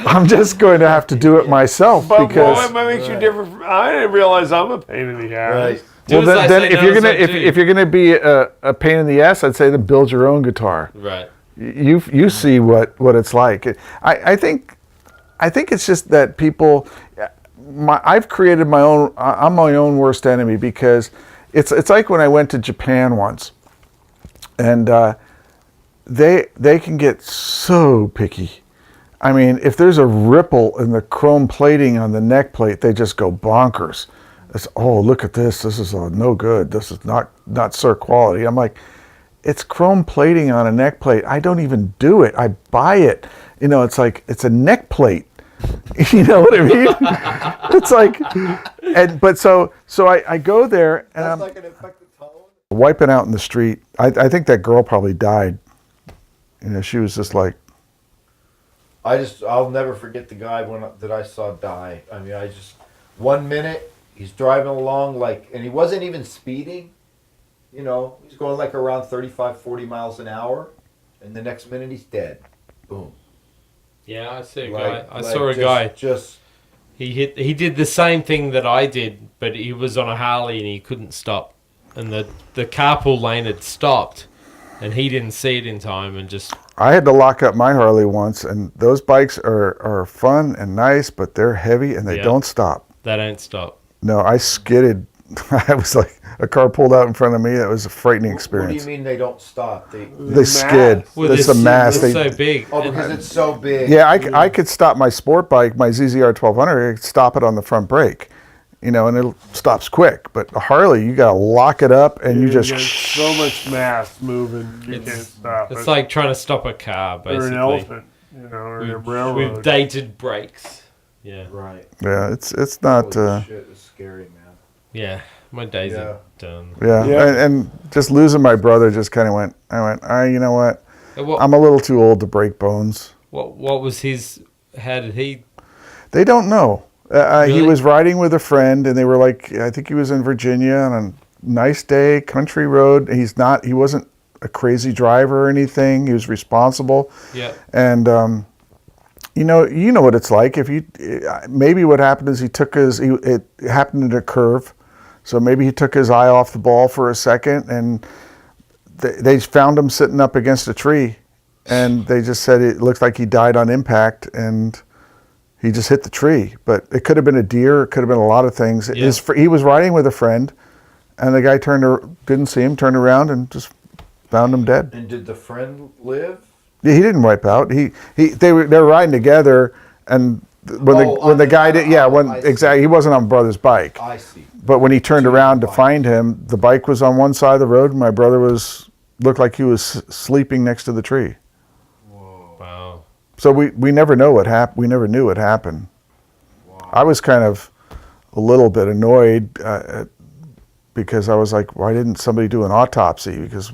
I'm just going to have to do it myself But because. what makes you different? I didn't realize I'm a pain in the ass. Right. Well, Do as I then say, if not you're as I gonna do. if you're gonna be a pain in the ass, I'd say then build your own guitar. Right. You see what it's like. I think it's just that people. I've created my own. I'm my own worst enemy because it's like when I went to Japan once, and they can get so picky. I mean, if there's a ripple in the chrome plating on the neck plate, they just go bonkers. It's, oh, look at this. This is no good. This is not Suhr quality. I'm like, it's chrome plating on a neck plate. I don't even do it. I buy it. It's like, it's a neck plate. You know what I mean? It's like, so I go there and I'm like an infected tone. wiping out in the street. I think that girl probably died. She was just like, I'll never forget the guy that I saw die. I mean, 1 minute he's driving along and he wasn't even speeding. He's going like around 35, 40 miles an hour, and the next minute he's dead. Boom. Yeah, I see a guy. I saw a guy. Just He did the same thing that I did, but he was on a Harley and he couldn't stop, and the carpool lane had stopped, and he didn't see it in time and just. I had to lock up my Harley once, and those bikes are fun and nice, but they're heavy and they don't stop. They don't stop. No, I skidded. I was like, a car pulled out in front of me. That was a frightening experience. What do you mean they don't stop? They skid. Well, That's the mass. It's so big. Oh, because it's so big. Yeah, I could stop my sport bike, my ZZR 1200. I could stop it on the front brake, and it stops quick. But a Harley, you gotta lock it up, and you just. Got so much mass moving, you can't stop it. It's like trying to stop a car, or basically. an elephant, or a railroad. With dated brakes. Yeah. Right. Yeah, it's not. Holy shit, it's scary, man. Yeah. My days are done. Yeah, Yeah. And just losing my brother just kind of went. I went. You know what? I'm a little too old to break bones. What was his? How did he? They don't know. He Really? was riding with a friend, and they were like, I think he was in Virginia on a nice day, country road. He wasn't a crazy driver or anything. He was responsible. Yeah. And you know what it's like. If maybe what happened is it happened in a curve, so maybe he took his eye off the ball for a second, and they found him sitting up against a tree, and they just said it looked like he died on impact, and he just hit the tree. But it could have been a deer. It could have been a lot of things. Yeah. He was riding with a friend, and the guy didn't see him, turned around, and just found him dead. And did the friend live? Yeah, he didn't wipe out. They were riding together, and when the guy did, I see. exactly, he wasn't on brother's bike. I see. But when he turned around to find him, the bike was on one side of the road, and my brother looked like he was sleeping next to the tree. Wow. So we never know what happened. We never knew what happened. Wow. I was kind of a little bit annoyed because I was like, why didn't somebody do an autopsy? Because,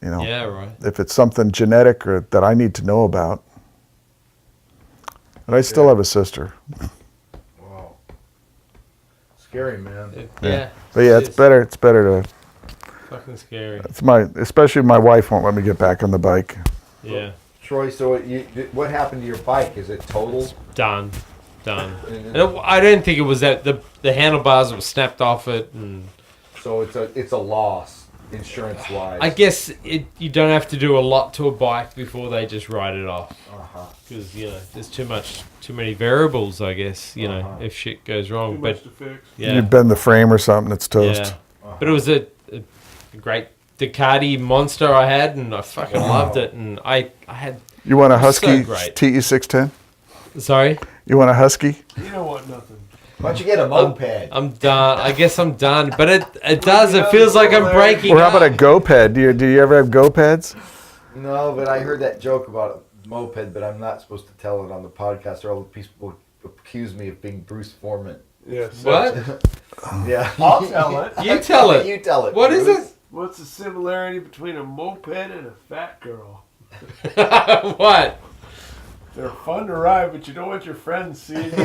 Yeah, right. if it's something genetic or that I need to know about. And I still have a sister. Wow. Scary, man. Yeah. But yeah, it's better to, Fucking scary. especially my wife won't let me get back on the bike. Yeah. Troy, so what happened to your bike? Is it total? Done. And I don't think it was that the handlebars were snapped off it, and So it's a loss, insurance wise. I guess you don't have to do a lot to a bike before they just write it off. Because there's too many variables. I guess if shit goes wrong, Too but much to fix. yeah, You bend the frame or something, it's toast. yeah. But it was a great Ducati Monster I had, and I fucking loved it. And I had You want a So Husky great. TE610? sorry, You want a Husky? You don't want nothing. Why don't you get a moped? I'm done. I guess I'm done. But it does. It feels like I'm breaking. Or how about a up. GoPed? Do you ever have GoPeds? No, but I heard that joke about a moped, but I'm not supposed to tell it on the podcast, or all the people accuse me of being Bruce Foreman. Yes. What? Yeah, I'll tell it. You tell it. You tell it. What is Bruce. it? What's the similarity between a moped and a fat girl? What? They're fun to ride, but you don't want your friends seeing you. He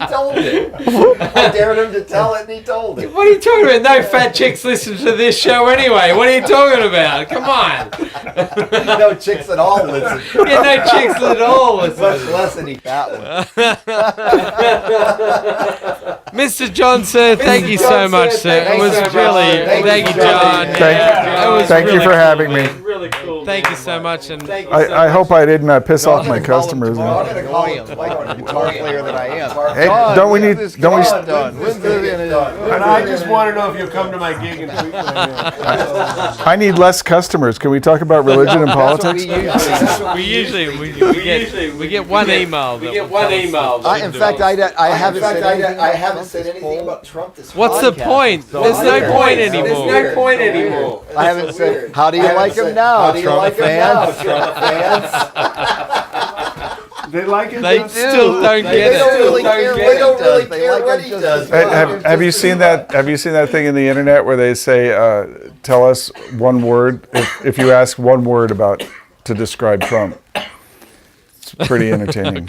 told it. I dared him to tell it, and he told it. What are you talking about? No fat chicks listen to this show anyway. What are you talking about? Come on. No chicks at all listen. Yeah, no chicks at all listen. Much less any fat ones. Mr. John Suhr, thank you so much, sir. It Thank was you so much. really, Thank thank you, you, John. John. Thank you for having me. Really cool. Thank you so much, and I hope I didn't piss off my customers. I'm going to call him like a guitar player that I am. Hey, don't we When's this done? And I just want to know if you'll come to my gig and tweet my name. I need less customers. Can we talk about religion and politics? we usually get one email. In fact, I haven't said anything about Trump this What's the podcast. point? So There's no weird. point So anymore. weird. There's no point So weird. anymore. I haven't said. How do you like him now, Trump fans? Trump fans. They like it. They still don't get it. They don't really care what he does. Have you seen that? Have you seen that thing in the internet where they say, "Tell us one word"? If you ask one word to describe Trump, it's pretty entertaining.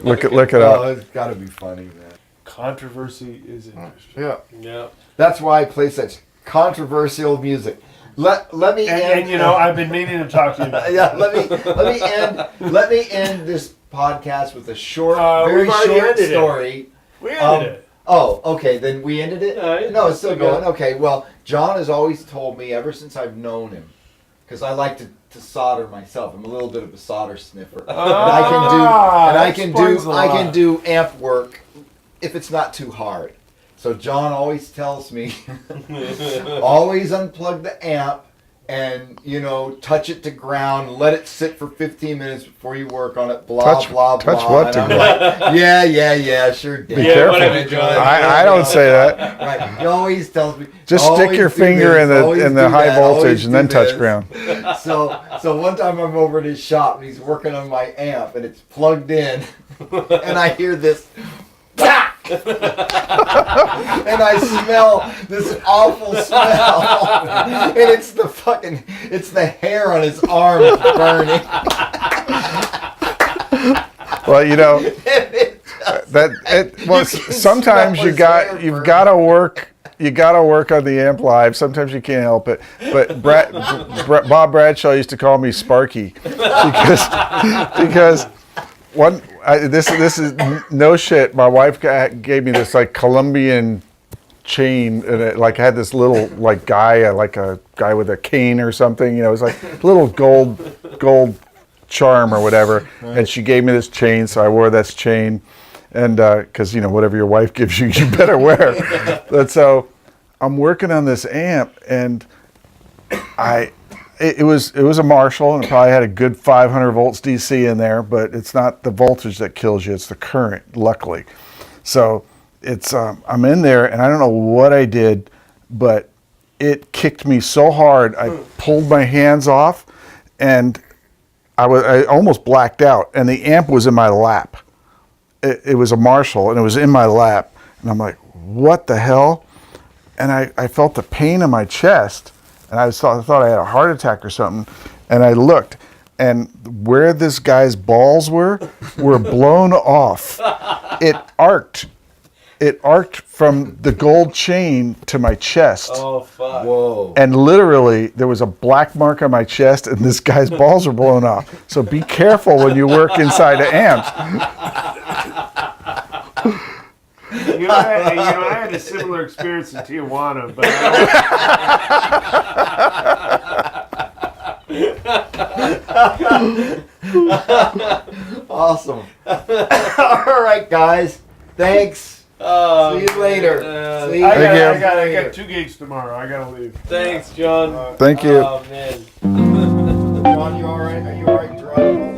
Look it Oh, up. it's got to be funny, man. Controversy is interesting. Yeah. Yeah. That's why I play such controversial music. Let me end. And I've been meaning to talk to you about it. Yeah, let me end this podcast with a short, very we've already short ended it. story. We ended it. Oh, okay. Then we ended it. No, it's still still going. Okay. Well, John has always told me ever since I've known him, because I like to solder myself. I'm a little bit of a solder sniffer. And I can do amp work if it's not too hard. So John always tells me, always unplug the amp and, touch it to ground, let it sit for 15 minutes before you work on it, blah, Touch blah. what to And I'm like, yeah, sure did. Be careful. whatever, John. I don't say that. Right. He always tells me. Just stick always your do finger this, in the always in the do high that, voltage always and then do touch this. ground. So one time I'm over at his shop and he's working on my amp and it's plugged in and I hear this whack! And I smell this awful smell and it's the hair on his arm burning. Well, sometimes you've got to work. You got to work on the amp live. Sometimes you can't help it. But Bob Bradshaw used to call me Sparky because this is no shit. My wife gave me this like Colombian chain, and it like had this little like guy, like a guy with a cane or something. It was like a little gold charm or whatever. And she gave me this chain, so I wore this chain. And because whatever your wife gives you, you better wear. But so I'm working on this amp, and It was a Marshall, and it probably had a good 500 volts DC in there, but it's not the voltage that kills you; it's the current. Luckily, so it's I'm in there, and I don't know what I did, but it kicked me so hard I pulled my hands off, and I almost blacked out, and the amp was in my lap. It was a Marshall, and it was in my lap, and I'm like, what the hell? And I felt the pain in my chest, and I thought I had a heart attack or something, and I looked, and where this guy's balls were blown off. It arced from the gold chain to my chest. Oh fuck! Whoa. And literally, there was a black mark on my chest, and this guy's balls were blown off. So be careful when you work inside of amps. I had a similar experience in Tijuana, but Awesome. All right, guys. Thanks. See you later. See you. I got 2 gigs tomorrow. I gotta leave. Thanks, John. Thank you. Oh man. John, you all right? Are you all right driving?